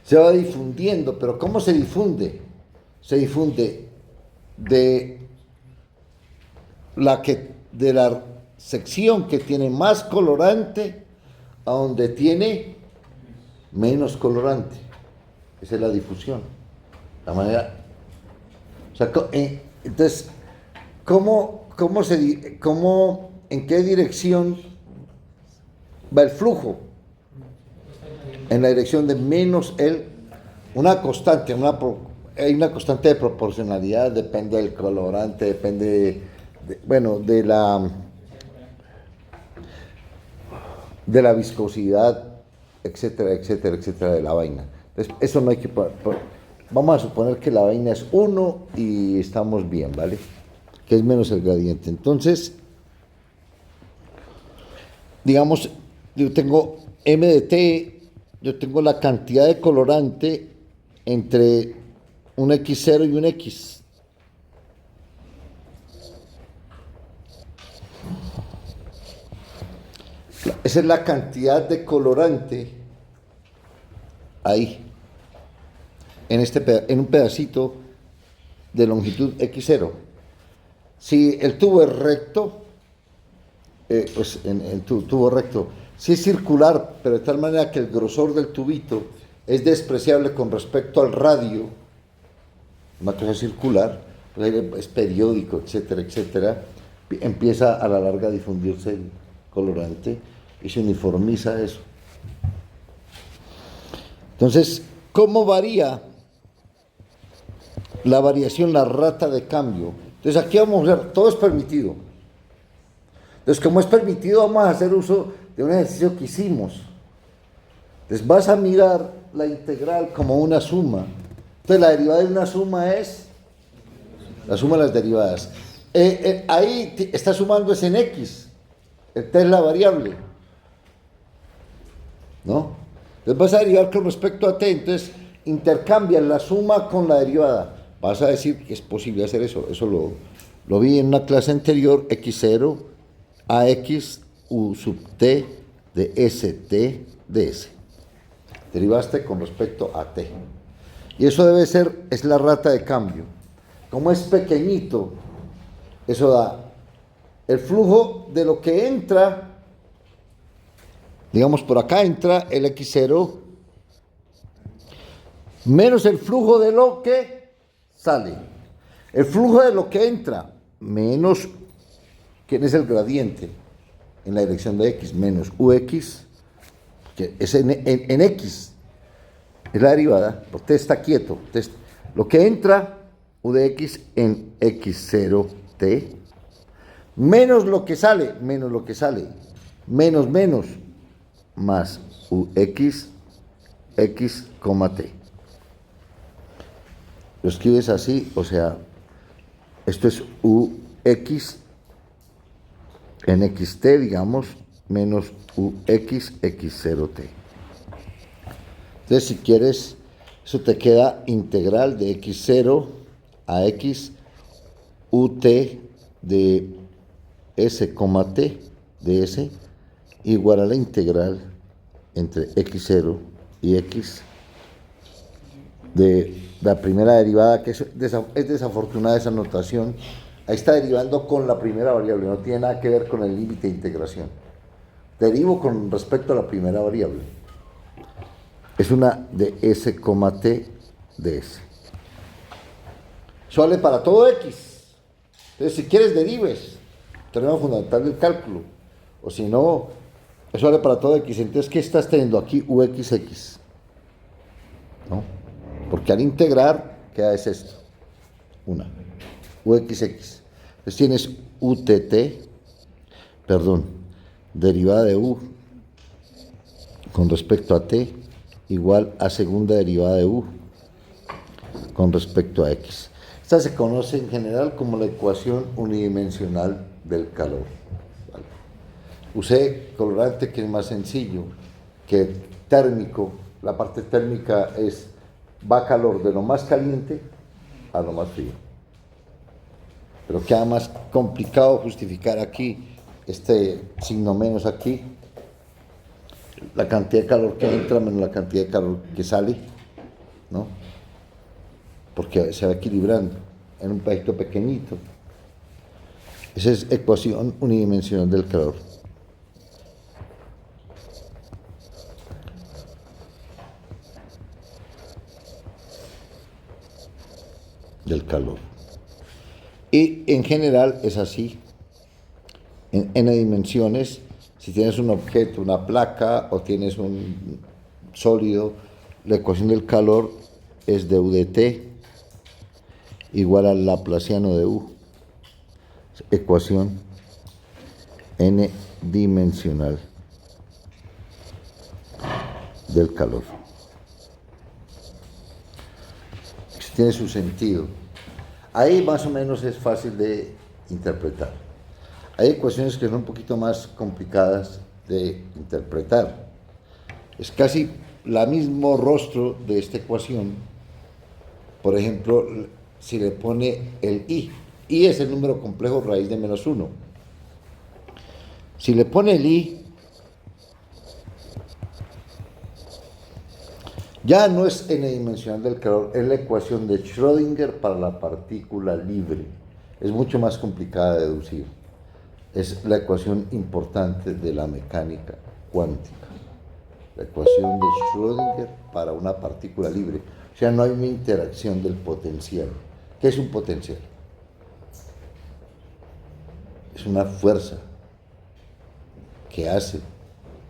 Se va difundiendo, pero ¿cómo se difunde? Se difunde de la sección que tiene más colorante a donde tiene menos colorante. Esa es la difusión. La manera. O sea, entonces, ¿en qué dirección va el flujo? En la dirección de menos una constante, hay una constante de proporcionalidad, depende del colorante, depende, bueno, de la viscosidad, etcétera, etcétera, etcétera, de la vaina. Entonces, eso no hay que vamos a suponer que la vaina es 1 y estamos bien, ¿vale? Que es menos el gradiente. Entonces, digamos, yo tengo M de T, yo tengo la cantidad de colorante entre un X0 y un X. Esa es la cantidad de colorante ahí, en un pedacito de longitud X0. Si el tubo es recto, pues en el tubo recto, si es circular, pero de tal manera que el grosor del tubito es despreciable con respecto al radio, una cosa circular, pues es periódico, etcétera, etcétera, empieza a la larga a difundirse el colorante y se uniformiza eso. Entonces, ¿cómo varía la variación, la rata de cambio? Entonces aquí vamos a ver, todo es permitido. Entonces, como es permitido, vamos a hacer uso de un ejercicio que hicimos. Entonces vas a mirar la integral como una suma. Entonces la derivada de una suma es la suma de las derivadas. Ahí está sumando es en X. Esta es la variable, ¿no? Entonces vas a derivar con respecto a T. Entonces intercambias la suma con la derivada. Vas a decir que es posible hacer eso. Eso lo vi en una clase anterior. X0 a X U sub T de ST de S. Derivaste con respecto a T. Y eso debe ser, es la rata de cambio. Como es pequeñito, eso da el flujo de lo que entra, digamos por acá entra el X0, menos el flujo de lo que sale. El flujo de lo que entra, menos, ¿quién es el gradiente? En la dirección de X, menos UX, que es en X, es la derivada, porque está quieto. Entonces, lo que entra, U de X en X0T, menos lo que sale, menos, más UX, X, T. Lo escribes así, o sea, esto es UX en XT, digamos, menos UX, X0T. Entonces, si quieres, eso te queda integral de X0 a X UT de S, T de S igual a la integral entre X0 y X de la primera derivada, que es desafortunada esa notación. Ahí está derivando con la primera variable, no tiene nada que ver con el límite de integración. Derivo con respecto a la primera variable. Es una de S, T de S. Eso vale para todo X. Entonces, si quieres, derives. Teorema fundamental del cálculo. O si no, eso vale para todo X. Entonces, ¿qué estás teniendo aquí? UXX. ¿No? Porque al integrar, queda es esto. Una. UXX. Entonces tienes derivada de U con respecto a T igual a segunda derivada de U con respecto a X. Esta se conoce en general como la ecuación unidimensional del calor. ¿Vale? Usé colorante, que es más sencillo que térmico. La parte térmica va calor de lo más caliente a lo más frío. Pero queda más complicado justificar aquí este signo menos aquí, la cantidad de calor que entra menos la cantidad de calor que sale, ¿no? Porque se va equilibrando en un pedacito pequeñito. Esa es ecuación unidimensional del calor. Y en general es así, en n dimensiones. Si tienes un objeto, una placa, o tienes un sólido, la ecuación del calor es de U de T igual al laplaciano de U, ecuación n dimensional del calor. Tiene su sentido. Ahí más o menos es fácil de interpretar. Hay ecuaciones que son un poquito más complicadas de interpretar. Es casi el mismo rostro de esta ecuación. Por ejemplo, si le pone el i es el número complejo raíz de menos 1. Si le pone el i, ya no es n-dimensional del calor, es la ecuación de Schrödinger para la partícula libre. Es mucho más complicada de deducir. Es la ecuación importante de la mecánica cuántica. La ecuación de Schrödinger para una partícula libre. O sea, no hay una interacción del potencial. ¿Qué es un potencial? Es una fuerza que hace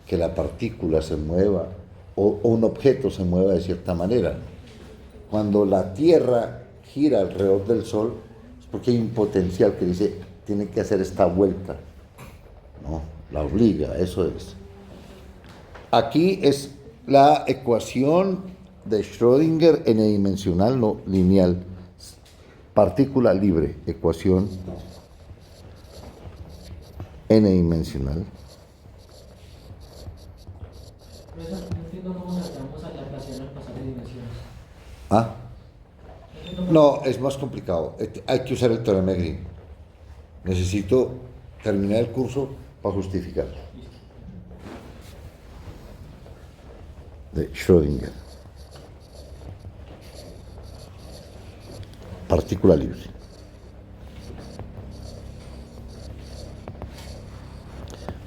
que la partícula se mueva o un objeto se mueva de cierta manera. Cuando la Tierra gira alrededor del Sol, es porque hay un potencial que dice, tiene que hacer esta vuelta. No, la obliga, eso es. Aquí es la ecuación de Schrödinger n-dimensional, no lineal, partícula libre, ecuación n-dimensional. Profesor, no entiendo cómo saltamos al laplaciano al pasar de dimensiones. ¿Ah? No, es más complicado. Hay que usar el teorema de Green. Necesito terminar el curso para justificarlo. De Schrödinger. Partícula libre.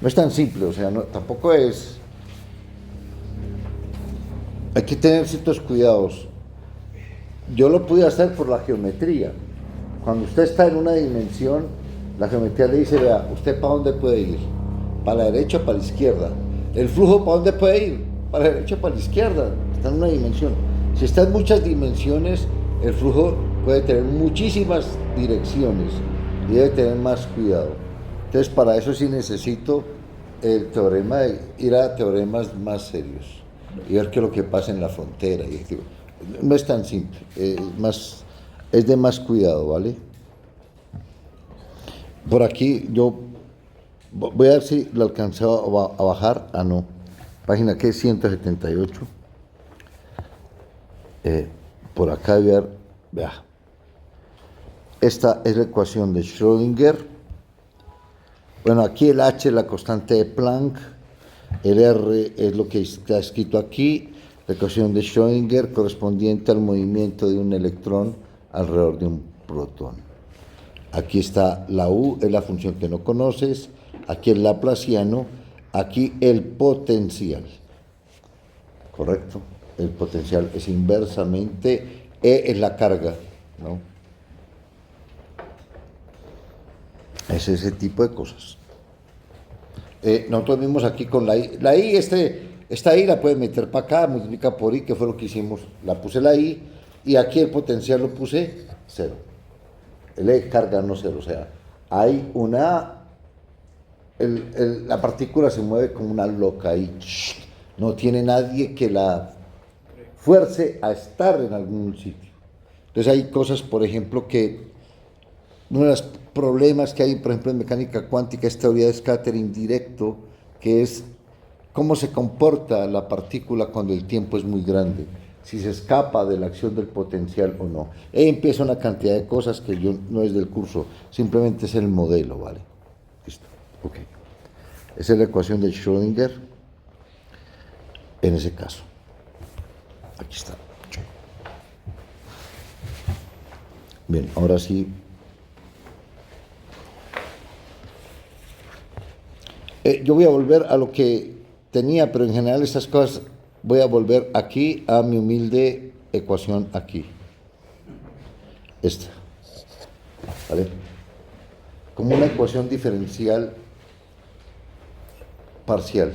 No es tan simple, o sea, no, tampoco es... Hay que tener ciertos cuidados. Yo lo pude hacer por la geometría. Cuando usted está en una dimensión, la geometría le dice, vea, ¿usted para dónde puede ir? ¿Para la derecha o para la izquierda? ¿El flujo para dónde puede ir? Para la derecha o para la izquierda. Está en una dimensión. Si está en muchas dimensiones, el flujo puede tener muchísimas direcciones y debe tener más cuidado. Entonces, para eso sí necesito el teorema, ir a teoremas más serios y ver qué es lo que pasa en la frontera. No es tan simple, es de más cuidado, ¿vale? Por aquí yo voy a ver si lo alcanzaba a bajar. Ah, no. Página que es 178. Por acá voy a ver, vea. Esta es la ecuación de Schrödinger. Bueno, aquí el H es la constante de Planck, el R es lo que está escrito aquí, la ecuación de Schrödinger correspondiente al movimiento de un electrón alrededor de un protón. Aquí está la U, es la función que no conoces, aquí el laplaciano, aquí el potencial. ¿Correcto? El potencial es inversamente, E es la carga, ¿no? Es ese tipo de cosas. Nosotros vimos aquí con la I. La I, esta I la puede meter para acá, multiplica por I, que fue lo que hicimos. La puse la I y aquí el potencial lo puse 0. El E carga no 0, o sea, hay una... la partícula se mueve como una loca ahí. No tiene nadie que la fuerce a estar en algún sitio. Entonces hay cosas, por ejemplo, que... Uno de los problemas que hay, por ejemplo, en mecánica cuántica es teoría de scattering directo, que es cómo se comporta la partícula cuando el tiempo es muy grande, si se escapa de la acción del potencial o no. Ahí empieza una cantidad de cosas que yo no es del curso, simplemente es el modelo, ¿vale? Listo, ok. Esa es la ecuación de Schrödinger en ese caso. Aquí está. Bien, ahora sí. Yo voy a volver a lo que tenía, pero en general estas cosas voy a volver aquí a mi humilde ecuación aquí. Esta. ¿Vale? Como una ecuación diferencial parcial.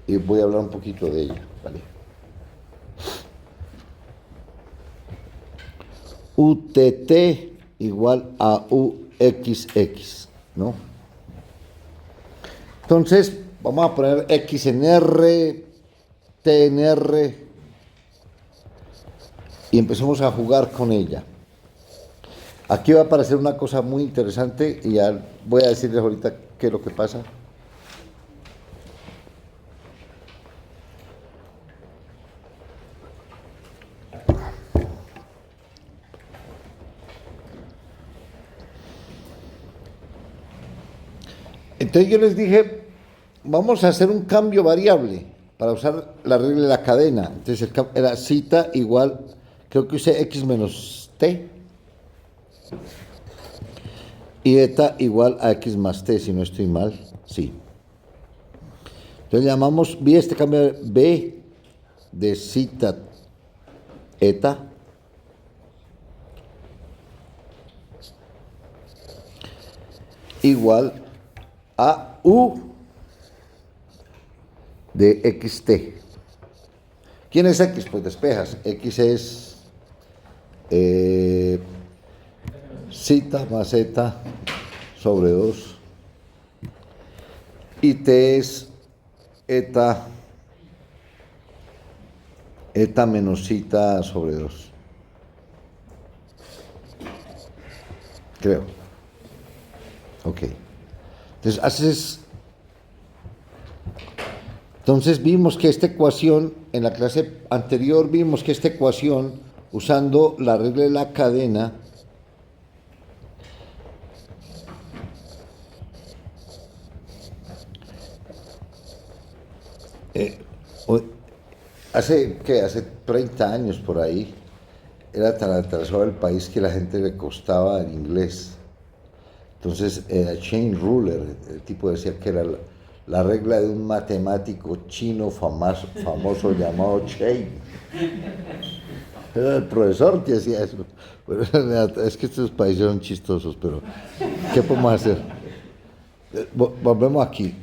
Y voy a hablar un poquito de ella. ¿Vale? UTT igual a UXX, ¿no? Entonces, vamos a poner X en R, T en R, y empecemos a jugar con ella. Aquí va a aparecer una cosa muy interesante y ya voy a decirles ahorita qué es lo que pasa. Entonces yo les dije, vamos a hacer un cambio variable para usar la regla de la cadena. Entonces era cita igual, creo que usé x menos t, y eta igual a x más t, si no estoy mal, sí. Entonces llamamos, vi este cambio b de cita eta igual a u de xt. ¿Quién es x? Pues despejas. X es cita más eta sobre 2 y t es eta menos cita sobre 2, creo. Ok, entonces vimos que esta ecuación, en la clase anterior vimos que esta ecuación, usando la regla de la cadena, hace 30 años por ahí, era tan atrasado el país que a la gente le costaba el inglés. Entonces, Chain Ruler, el tipo decía que era la regla de un matemático chino famoso llamado Chain. Era el profesor que hacía eso. Bueno, es que estos países son chistosos, pero ¿qué podemos hacer? Volvemos aquí.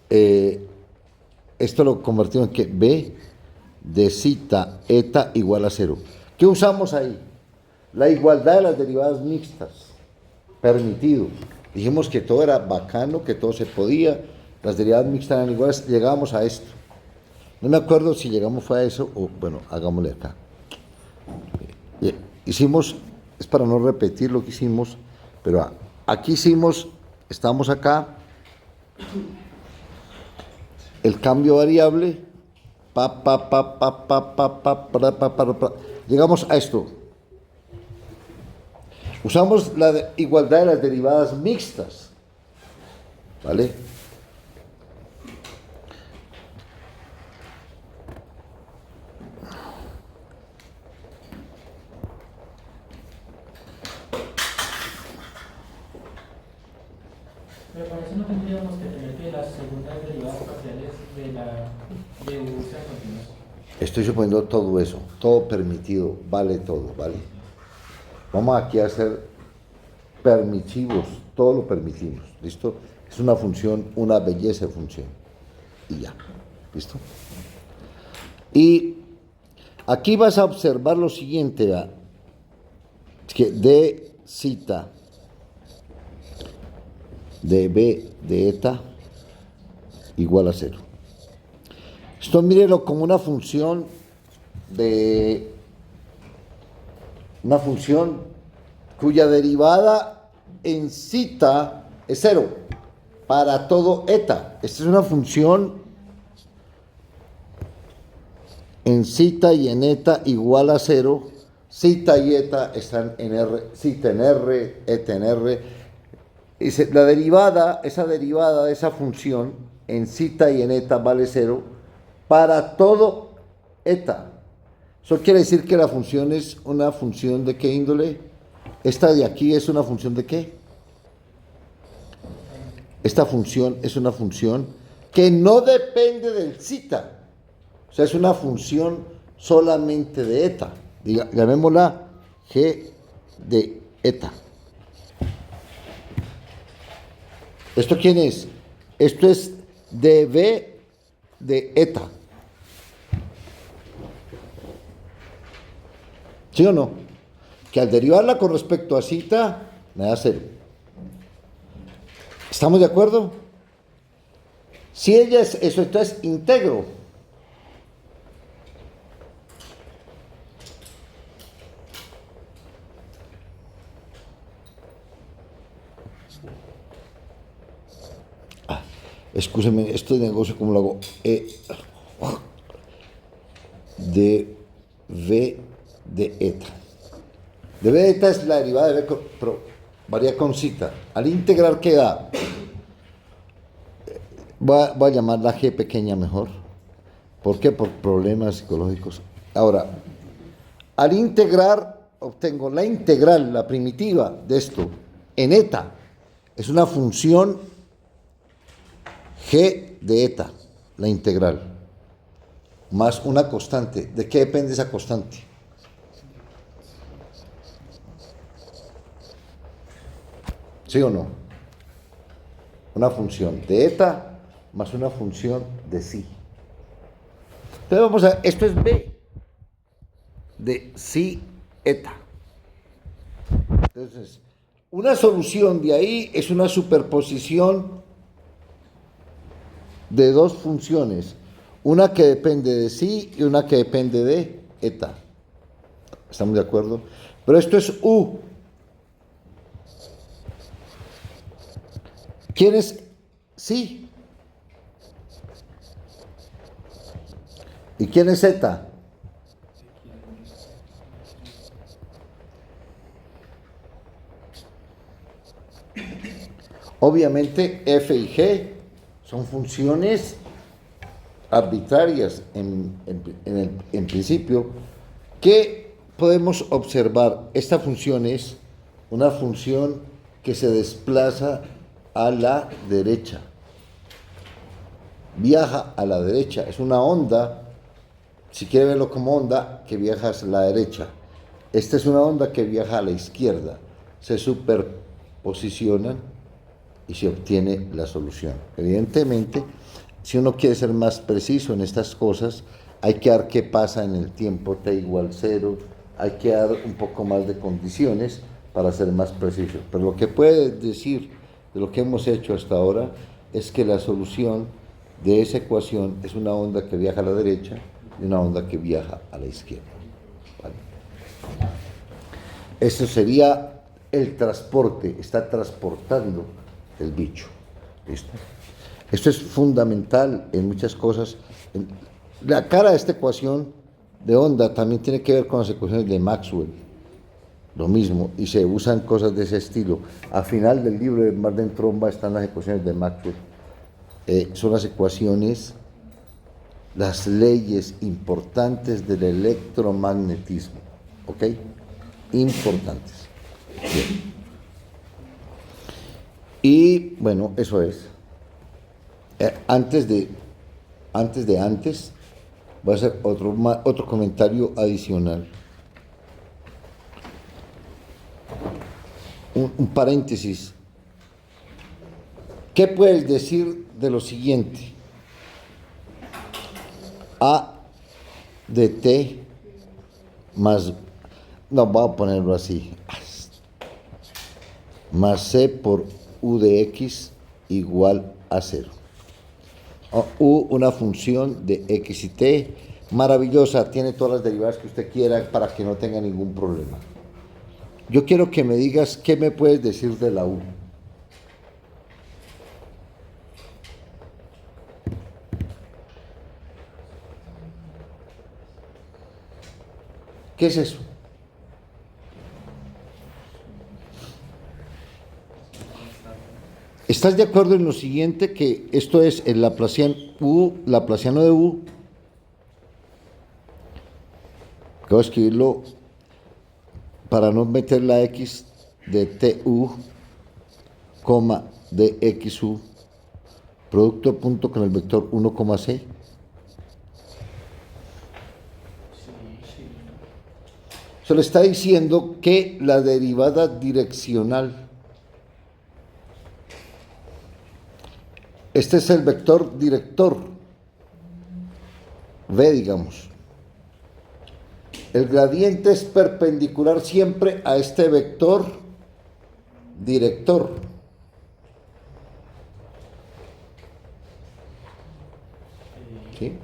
Esto lo convertimos en que B de cita eta igual a 0. ¿Qué usamos ahí? La igualdad de las derivadas mixtas. Permitido. Dijimos que todo era bacano, que todo se podía, las derivadas mixtas eran iguales, llegábamos a esto. No me acuerdo si llegamos fue a eso o, bueno, hagámosle acá. Hicimos, es para no repetir lo que hicimos, pero aquí hicimos, estamos acá, el cambio variable, llegamos a esto. Usamos la igualdad de las derivadas mixtas, ¿vale? Pero para eso no tendríamos que tener que las segundas derivadas parciales de u sean continuas. Estoy suponiendo todo eso, todo permitido, vale todo, ¿vale? Vamos aquí a ser permisivos, todo lo permitimos, ¿listo? Es una función, una belleza de función, y ya, ¿listo? Y aquí vas a observar lo siguiente, ¿verdad? Que d cita de b de eta igual a 0. Esto mírelo como una función cuya derivada en cita es 0 para todo eta. Esta es una función en cita y en eta igual a 0. Cita y eta están en R, cita en R, eta en R. Dice, la derivada, esa derivada de esa función en cita y en eta vale 0 para todo eta. Eso quiere decir que la función es una función de qué índole. Esta de aquí es una función de qué. Esta función es una función que no depende del cita. O sea, es una función solamente de eta. Llamémosla g de eta. ¿Esto quién es? Esto es dv de eta. ¿Sí o no? que al derivarla con respecto a zeta me da 0. ¿Estamos de acuerdo? Si ella es eso, entonces integro. Escúcheme, esto de negocio, ¿cómo lo hago? De V de eta. De V de eta es la derivada de V, pero varía con zeta. Al integrar, ¿qué da? Voy a llamarla G pequeña mejor. ¿Por qué? Por problemas psicológicos. Ahora, al integrar, obtengo la integral, la primitiva de esto, en eta. Es una función G de eta, la integral, más una constante. ¿De qué depende esa constante? ¿Sí o no? Una función de eta más una función de psi. Entonces vamos a ver, esto es B de psi eta. Entonces, una solución de ahí es una superposición de dos funciones, una que depende de psi y una que depende de eta. ¿Estamos de acuerdo? Pero esto es U. ¿Quién es psi? ¿Y quién es eta? Obviamente F y G son funciones arbitrarias en principio, que podemos observar. Esta función es una función que se desplaza a la derecha, viaja a la derecha, es una onda, si quiere verlo como onda, que viaja hacia la derecha. Esta es una onda que viaja a la izquierda, se superposicionan y se obtiene la solución. Evidentemente, si uno quiere ser más preciso en estas cosas, hay que dar qué pasa en el tiempo t igual 0, hay que dar un poco más de condiciones para ser más preciso. Pero lo que puede decir de lo que hemos hecho hasta ahora es que la solución de esa ecuación es una onda que viaja a la derecha y una onda que viaja a la izquierda. ¿Vale? Eso sería el transporte, está transportando el bicho. ¿Listo? Esto es fundamental en muchas cosas. La cara de esta ecuación de onda también tiene que ver con las ecuaciones de Maxwell. Lo mismo, y se usan cosas de ese estilo. Al final del libro de Marden Tromba están las ecuaciones de Maxwell. Son las ecuaciones, las leyes importantes del electromagnetismo. ¿Ok? Importantes. Bien. Y bueno, eso es. Antes, voy a hacer otro comentario adicional. Un paréntesis. ¿Qué puedes decir de lo siguiente? A de t más, no, voy a ponerlo así, más c por u de x igual a 0. U, una función de x y t, maravillosa, tiene todas las derivadas que usted quiera para que no tenga ningún problema. Yo quiero que me digas qué me puedes decir de la U. ¿Qué es eso? ¿Estás de acuerdo en lo siguiente? Que esto es el laplaciano de U. Voy a escribirlo para no meter la x de tu, coma de xu, producto de punto con el vector 1, c. Se le está diciendo que la derivada direccional, este es el vector director, v, digamos. El gradiente es perpendicular siempre a este vector director. ¿Sí?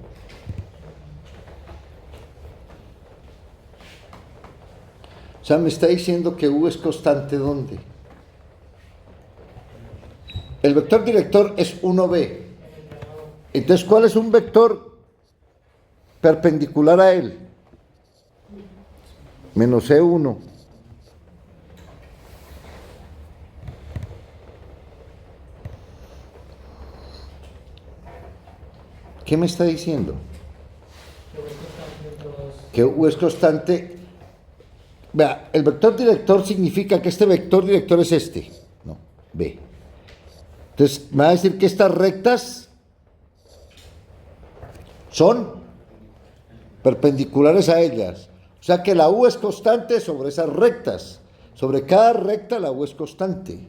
O sea, me está diciendo que U es constante, ¿dónde? El vector director es 1b. Entonces, ¿cuál es un vector perpendicular a él? Menos E1. ¿Qué me está diciendo? Que U es constante. Vea, el vector director significa que este vector director es este. No, B. Entonces, me va a decir que estas rectas son perpendiculares a ellas. O sea que la U es constante sobre esas rectas. Sobre cada recta la U es constante.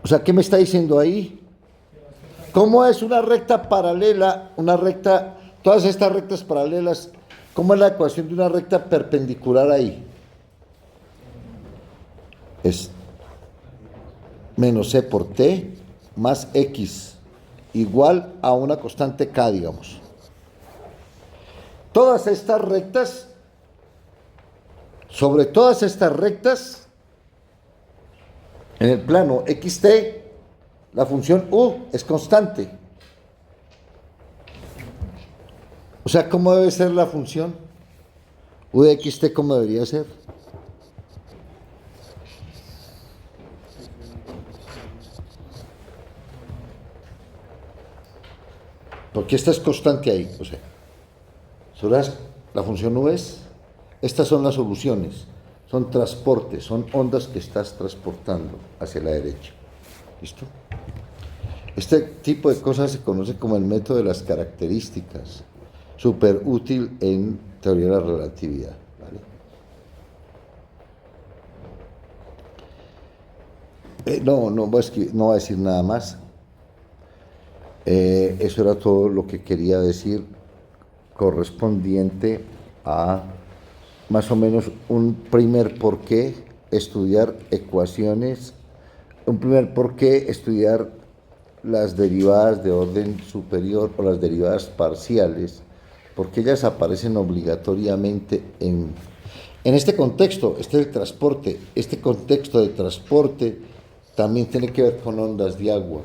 O sea, ¿qué me está diciendo ahí? ¿Cómo es una recta paralela, una recta, todas estas rectas paralelas, cómo es la ecuación de una recta perpendicular ahí? Es menos C por T más X igual a una constante K, digamos. Todas estas rectas, sobre todas estas rectas, en el plano XT, la función U es constante. O sea, ¿cómo debe ser la función? U de XT, ¿cómo debería ser? Porque esta es constante ahí, o sea, la función U es, estas son las soluciones, son transportes, son ondas que estás transportando hacia la derecha. ¿Listo? Este tipo de cosas se conoce como el método de las características, súper útil en teoría de la relatividad. ¿Vale? No voy a decir nada más. Eso era todo lo que quería decir correspondiente a más o menos un primer por qué estudiar ecuaciones, un primer por qué estudiar las derivadas de orden superior o las derivadas parciales, porque ellas aparecen obligatoriamente en este contexto. Este es el transporte, este contexto de transporte también tiene que ver con ondas de agua.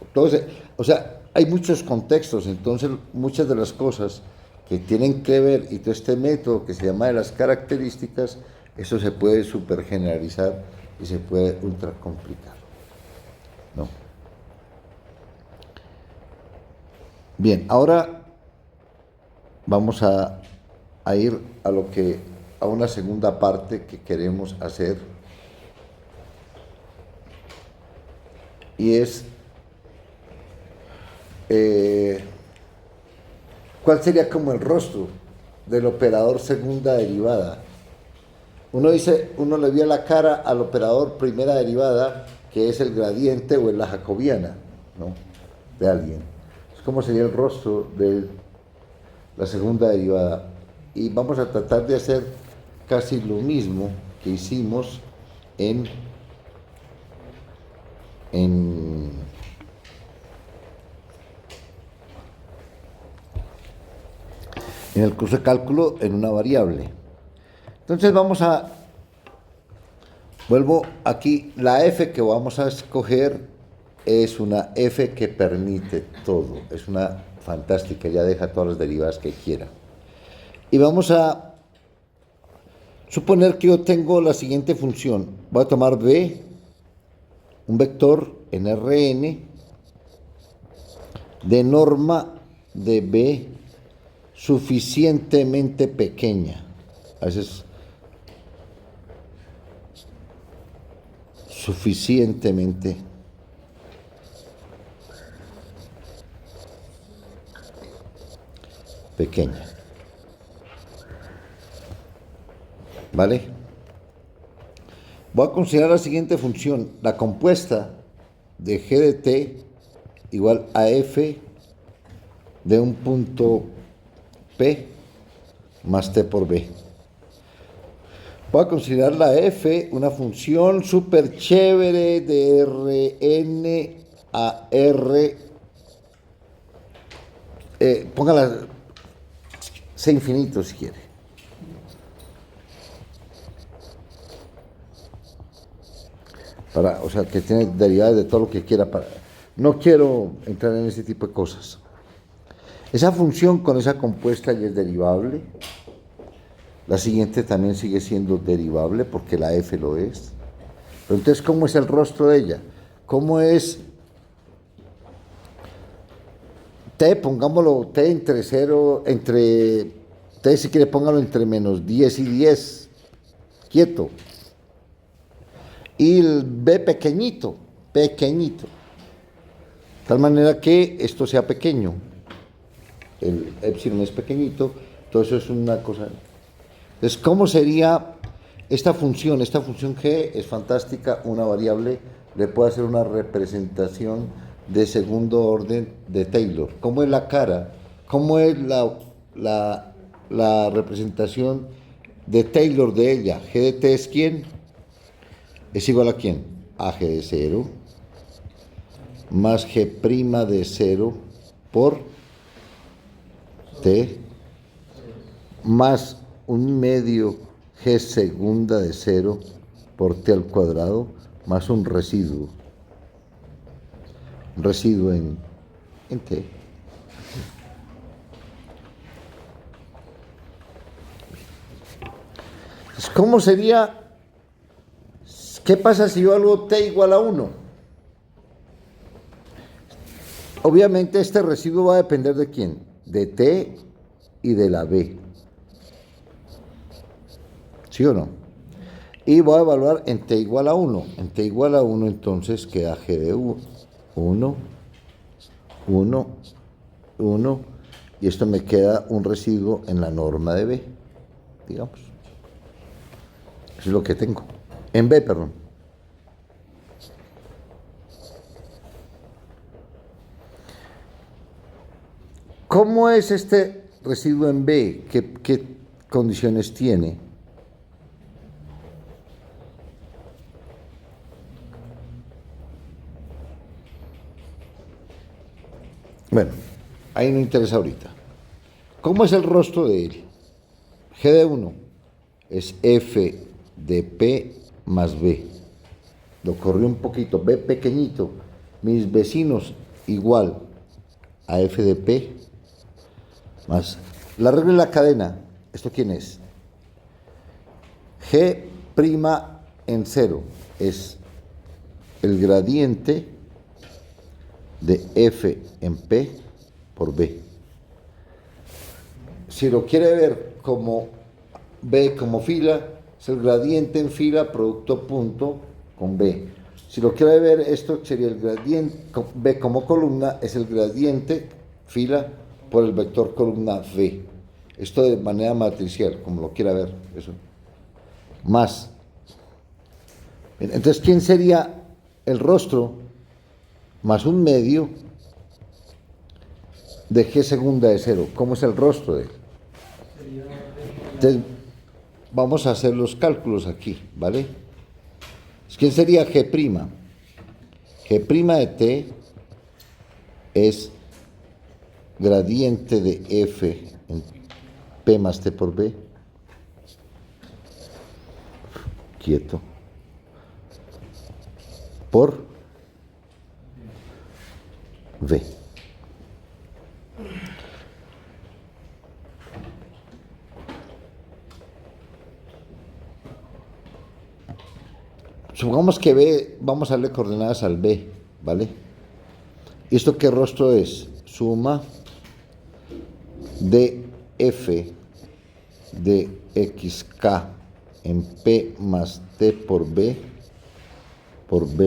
Entonces, o sea, hay muchos contextos, entonces muchas de las cosas que tienen que ver, y todo este método que se llama de las características, eso se puede super generalizar y se puede ultra complicar. ¿No? Bien, ahora vamos a ir a una segunda parte que queremos hacer, y es ¿cuál sería como el rostro del operador segunda derivada? Uno le ve la cara al operador primera derivada, que es el gradiente o es la jacobiana, ¿no? De alguien. ¿Cómo sería el rostro de la segunda derivada? Y vamos a tratar de hacer casi lo mismo que hicimos en el curso de cálculo en una variable. Entonces vuelvo aquí, la f que vamos a escoger es una f que permite todo, es una fantástica, ya deja todas las derivadas que quiera. Y vamos a suponer que yo tengo la siguiente función, voy a tomar b, un vector en Rn de norma de b suficientemente pequeña, a veces suficientemente pequeña, ¿vale? Voy a considerar la siguiente función, la compuesta de g de t igual a f de un punto P más t por b. Voy a considerar la f una función súper chévere de Rn a R. Póngala C infinito si quiere. O sea, que tiene derivadas de todo lo que quiera. No quiero entrar en ese tipo de cosas. Esa función con esa compuesta ya es derivable. La siguiente también sigue siendo derivable porque la f lo es. Pero entonces, ¿cómo es el rostro de ella? ¿Cómo es t? Pongámoslo t entre 0, entre t si quiere póngalo entre menos 10 y 10. Quieto. Y el b pequeñito. De tal manera que esto sea pequeño. El epsilon es pequeñito. Todo eso es una cosa. Entonces, ¿cómo sería esta función? Esta función g es fantástica, una variable, le puede hacer una representación de segundo orden de Taylor. ¿Cómo es la cara? ¿Cómo es la representación de Taylor de ella? G de t es ¿quién? ¿Es igual a quién? A g de 0 más g' de 0 por t más un medio g segunda de 0 por t al cuadrado más un residuo en t. Entonces, ¿cómo sería? ¿Qué pasa si yo hago t igual a 1? Obviamente este residuo va a depender de quién, de t y de la b. ¿Sí o no? Y voy a evaluar en t igual a 1. En t igual a 1 entonces queda g de 1, 1, y esto me queda un residuo en la norma de b, digamos. Eso es lo que tengo. En b, perdón. ¿Cómo es este residuo en b? ¿Qué condiciones tiene? Bueno, ahí no interesa ahorita. ¿Cómo es el rostro de él? G de 1 es f de p más b. Lo corrí un poquito, b pequeñito. Mis vecinos igual a f de p más la regla de la cadena. ¿Esto quién es? G' en 0 es el gradiente de f en p por b. Si lo quiere ver como b como fila, es el gradiente en fila producto punto con b. Si lo quiere ver, esto sería el gradiente, b como columna, es el gradiente fila por el vector columna v. Esto de manera matricial, como lo quiera ver. Eso. Más. Bien, entonces, ¿quién sería el rostro? Más un medio de g segunda de 0. ¿Cómo es el rostro de él? Entonces, vamos a hacer los cálculos aquí, ¿vale? ¿Quién sería g'? G' de t es gradiente de f en p más t por b. Quieto. Por v. Supongamos que b, vamos a darle coordenadas al b, ¿vale? ¿Y esto qué rostro es? Suma de f de xk en p más t por b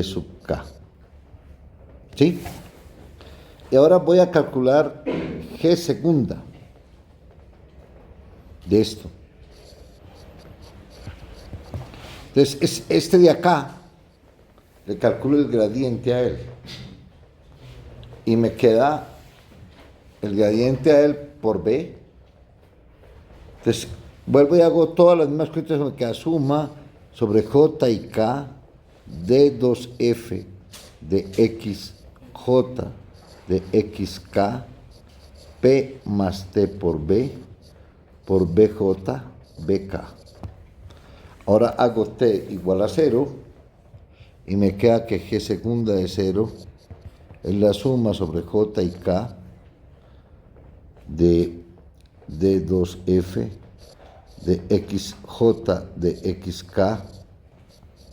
sub k. ¿Sí? Y ahora voy a calcular g segunda de esto. Entonces, este de acá, le calculo el gradiente a él. Y me queda el gradiente a él por b Entonces, vuelvo y hago todas las mismas cuentas, me queda suma sobre J y K de 2F de XJ de XK P más T por BJ, BK. Ahora hago T igual a 0 y me queda que G segunda de 0 es la suma sobre J y K de D2F de XJ de XK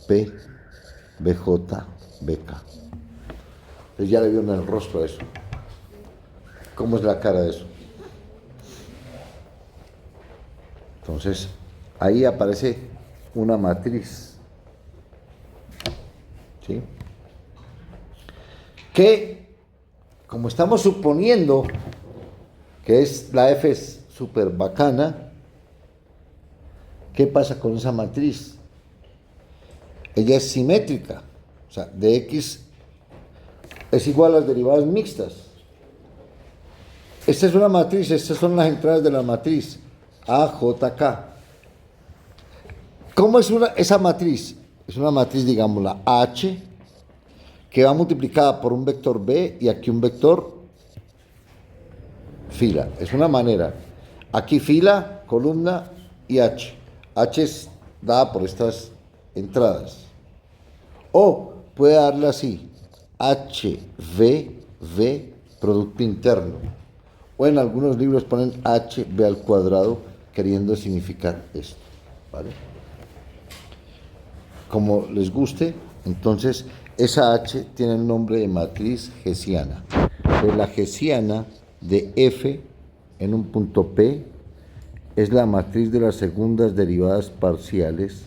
P BJ BK. Entonces ya le vio en el rostro a eso. ¿Cómo es la cara de eso? Entonces, ahí aparece una matriz. ¿Sí? Que, como estamos suponiendo que la F es súper bacana, ¿qué pasa con esa matriz? Ella es simétrica. O sea, de X es igual a las derivadas mixtas. Esta es una matriz, estas son las entradas de la matriz AJK. ¿Cómo es esa matriz? Es una matriz, digamos, la H, que va multiplicada por un vector B y aquí un vector fila. Es una manera. Aquí fila, columna y H. H es dada por estas entradas. O puede darle así, HV, producto interno. O en algunos libros ponen HB al cuadrado, queriendo significar esto. ¿Vale? Como les guste, entonces esa H tiene el nombre de matriz hessiana. Pues la hessiana de F en un punto P es la matriz de las segundas derivadas parciales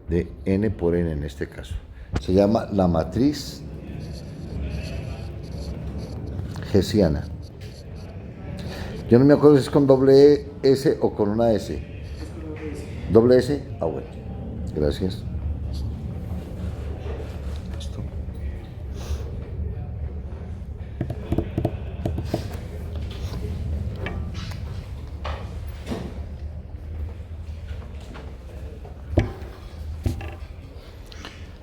de n por n en este caso. Se llama la matriz hessiana. Yo no me acuerdo si es con doble S o con una S. ¿Doble S? Ah, bueno. Gracias. Listo.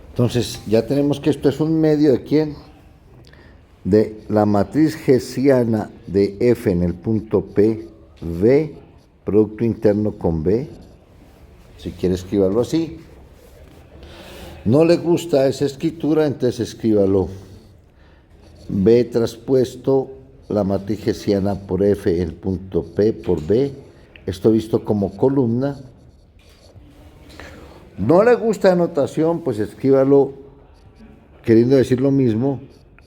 Entonces, ya tenemos que esto es un medio de ¿quién? De la matriz hessiana de F en el punto P, V, producto interno con B. Si quiere escribirlo así. No le gusta esa escritura, entonces escríbalo. B traspuesto la matriz hessiana por F en el punto P por B. Esto visto como columna. No le gusta la notación, pues escríbalo queriendo decir lo mismo,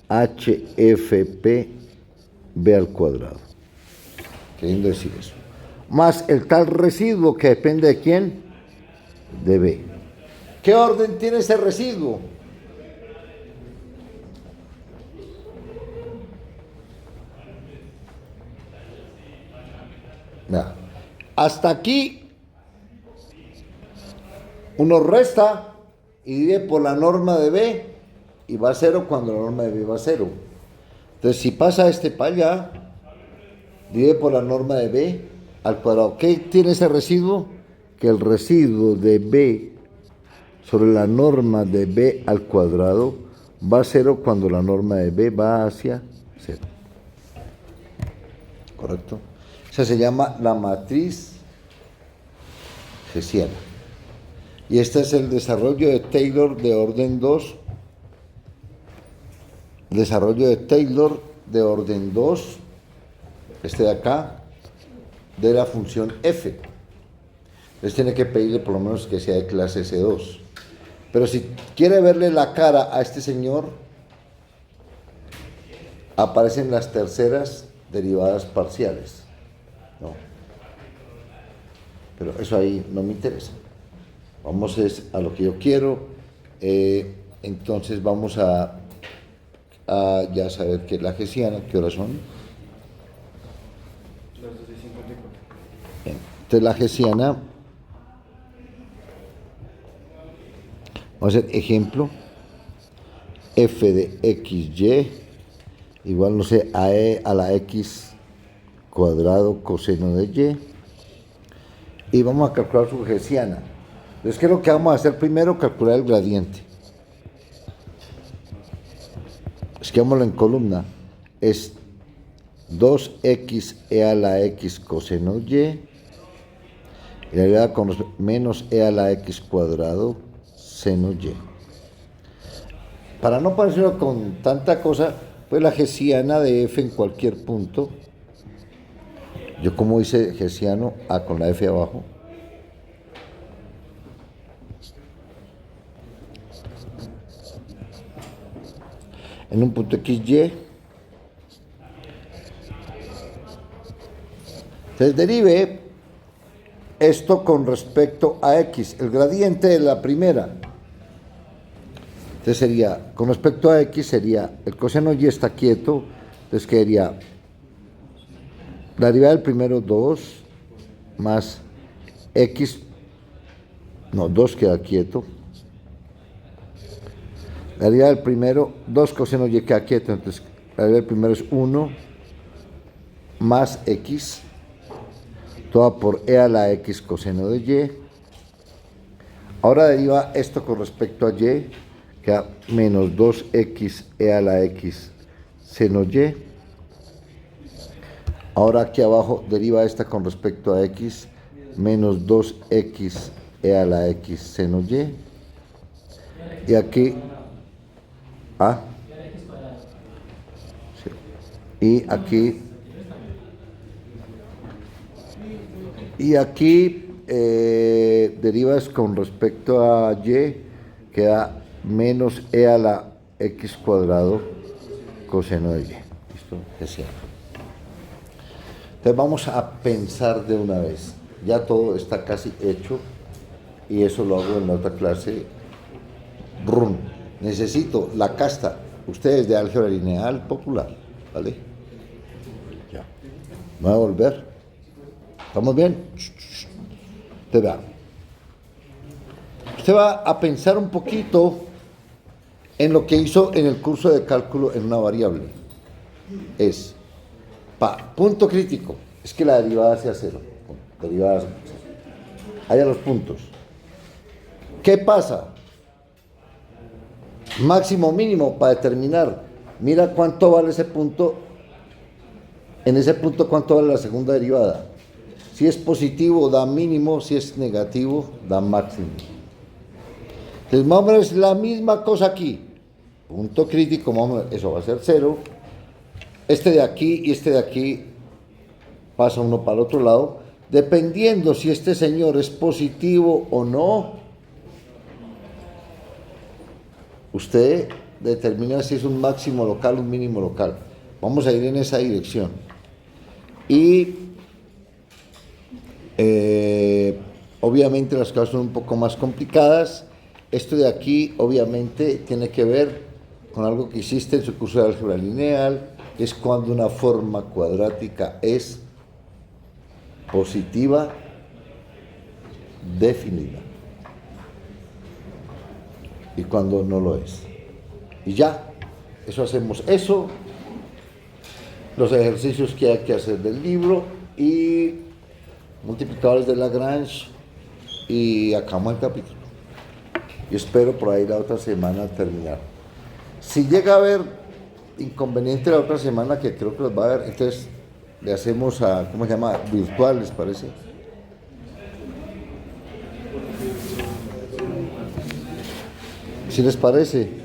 HFP B al cuadrado. Queriendo decir eso. Más el tal residuo que depende de quién, de B. ¿Qué orden tiene ese residuo? Mira, hasta aquí uno resta y divide por la norma de B y va a 0 cuando la norma de B va a 0. Entonces, si pasa este para allá, divide por la norma de B al cuadrado. ¿Qué tiene ese residuo? Que el residuo de B sobre la norma de B al cuadrado va a 0 cuando la norma de B va hacia 0. ¿Correcto? Esa se llama la matriz hessiana. Y este es el desarrollo de Taylor de orden 2. Desarrollo de Taylor de orden 2, este de acá, de la función f. Entonces tiene que pedirle por lo menos que sea de clase S2. Pero si quiere verle la cara a este señor, aparecen las terceras derivadas parciales. No. Pero eso ahí no me interesa. Vamos a lo que yo quiero. Entonces vamos a ya saber qué es la hessiana. ¿Qué horas son? Las 12:54. Bien. Entonces la hessiana, vamos a hacer ejemplo, f de xy igual, no sé, AE a la X cuadrado coseno de Y. Y vamos a calcular su hessiana. Entonces, ¿qué es lo que vamos a hacer primero? Calcular el gradiente. Escribámoslo en columna. Es 2x e a la x coseno y, y la derivada con menos e a la x cuadrado seno y. Para no parecerlo con tanta cosa, pues la hessiana de f en cualquier punto. Yo como hice hessiano A con la f abajo. En un punto XY. Entonces derive esto con respecto a X, el gradiente de la primera. Entonces sería, con respecto a X sería, el coseno Y está quieto, entonces quedaría la derivada del primero 2 más X, no, 2 queda quieto. La derivada del primero, 2 coseno Y queda quieto, entonces la derivada del primero es 1 más X, toda por e a la X coseno de Y. Ahora deriva esto con respecto a Y, queda menos 2X e a la X seno Y. Ahora aquí abajo deriva esta con respecto a X, menos 2X e a la X seno Y. Y aquí, sí. Y aquí derivas con respecto a Y, queda menos e a la X cuadrado coseno de Y. ¿Listo? Hessiano. Entonces vamos a pensar de una vez. Ya todo está casi hecho y eso lo hago en la otra clase. Brum. Necesito la casta, ustedes de álgebra lineal popular, ¿vale? Ya. ¿Me voy a volver? ¿Estamos bien? Usted va. Usted va a pensar un poquito en lo que hizo en el curso de cálculo en una variable. Es, punto crítico, es que la derivada sea cero. Derivada sea cero. Haya los puntos. ¿Qué pasa? Máximo mínimo para determinar. Mira cuánto vale ese punto. En ese punto cuánto vale la segunda derivada. Si es positivo da mínimo, si es negativo da máximo. Entonces más o menos es la misma cosa aquí. Punto crítico, más o menos, eso va a ser cero. Este de aquí y este de aquí pasa uno para el otro lado. Dependiendo si este señor es positivo o no, usted determina si es un máximo local o un mínimo local. Vamos a ir en esa dirección. Y obviamente las cosas son un poco más complicadas. Esto de aquí obviamente tiene que ver con algo que hiciste en su curso de álgebra lineal, que es cuando una forma cuadrática es positiva definida y cuando no lo es. Y ya, eso hacemos eso, los ejercicios que hay que hacer del libro y multiplicadores de Lagrange y acabamos el capítulo. Y espero por ahí la otra semana terminar. Si llega a haber inconveniente la otra semana, que creo que los va a haber, entonces le hacemos a, ¿cómo se llama? Virtual, ¿les parece? ¿Sí les parece?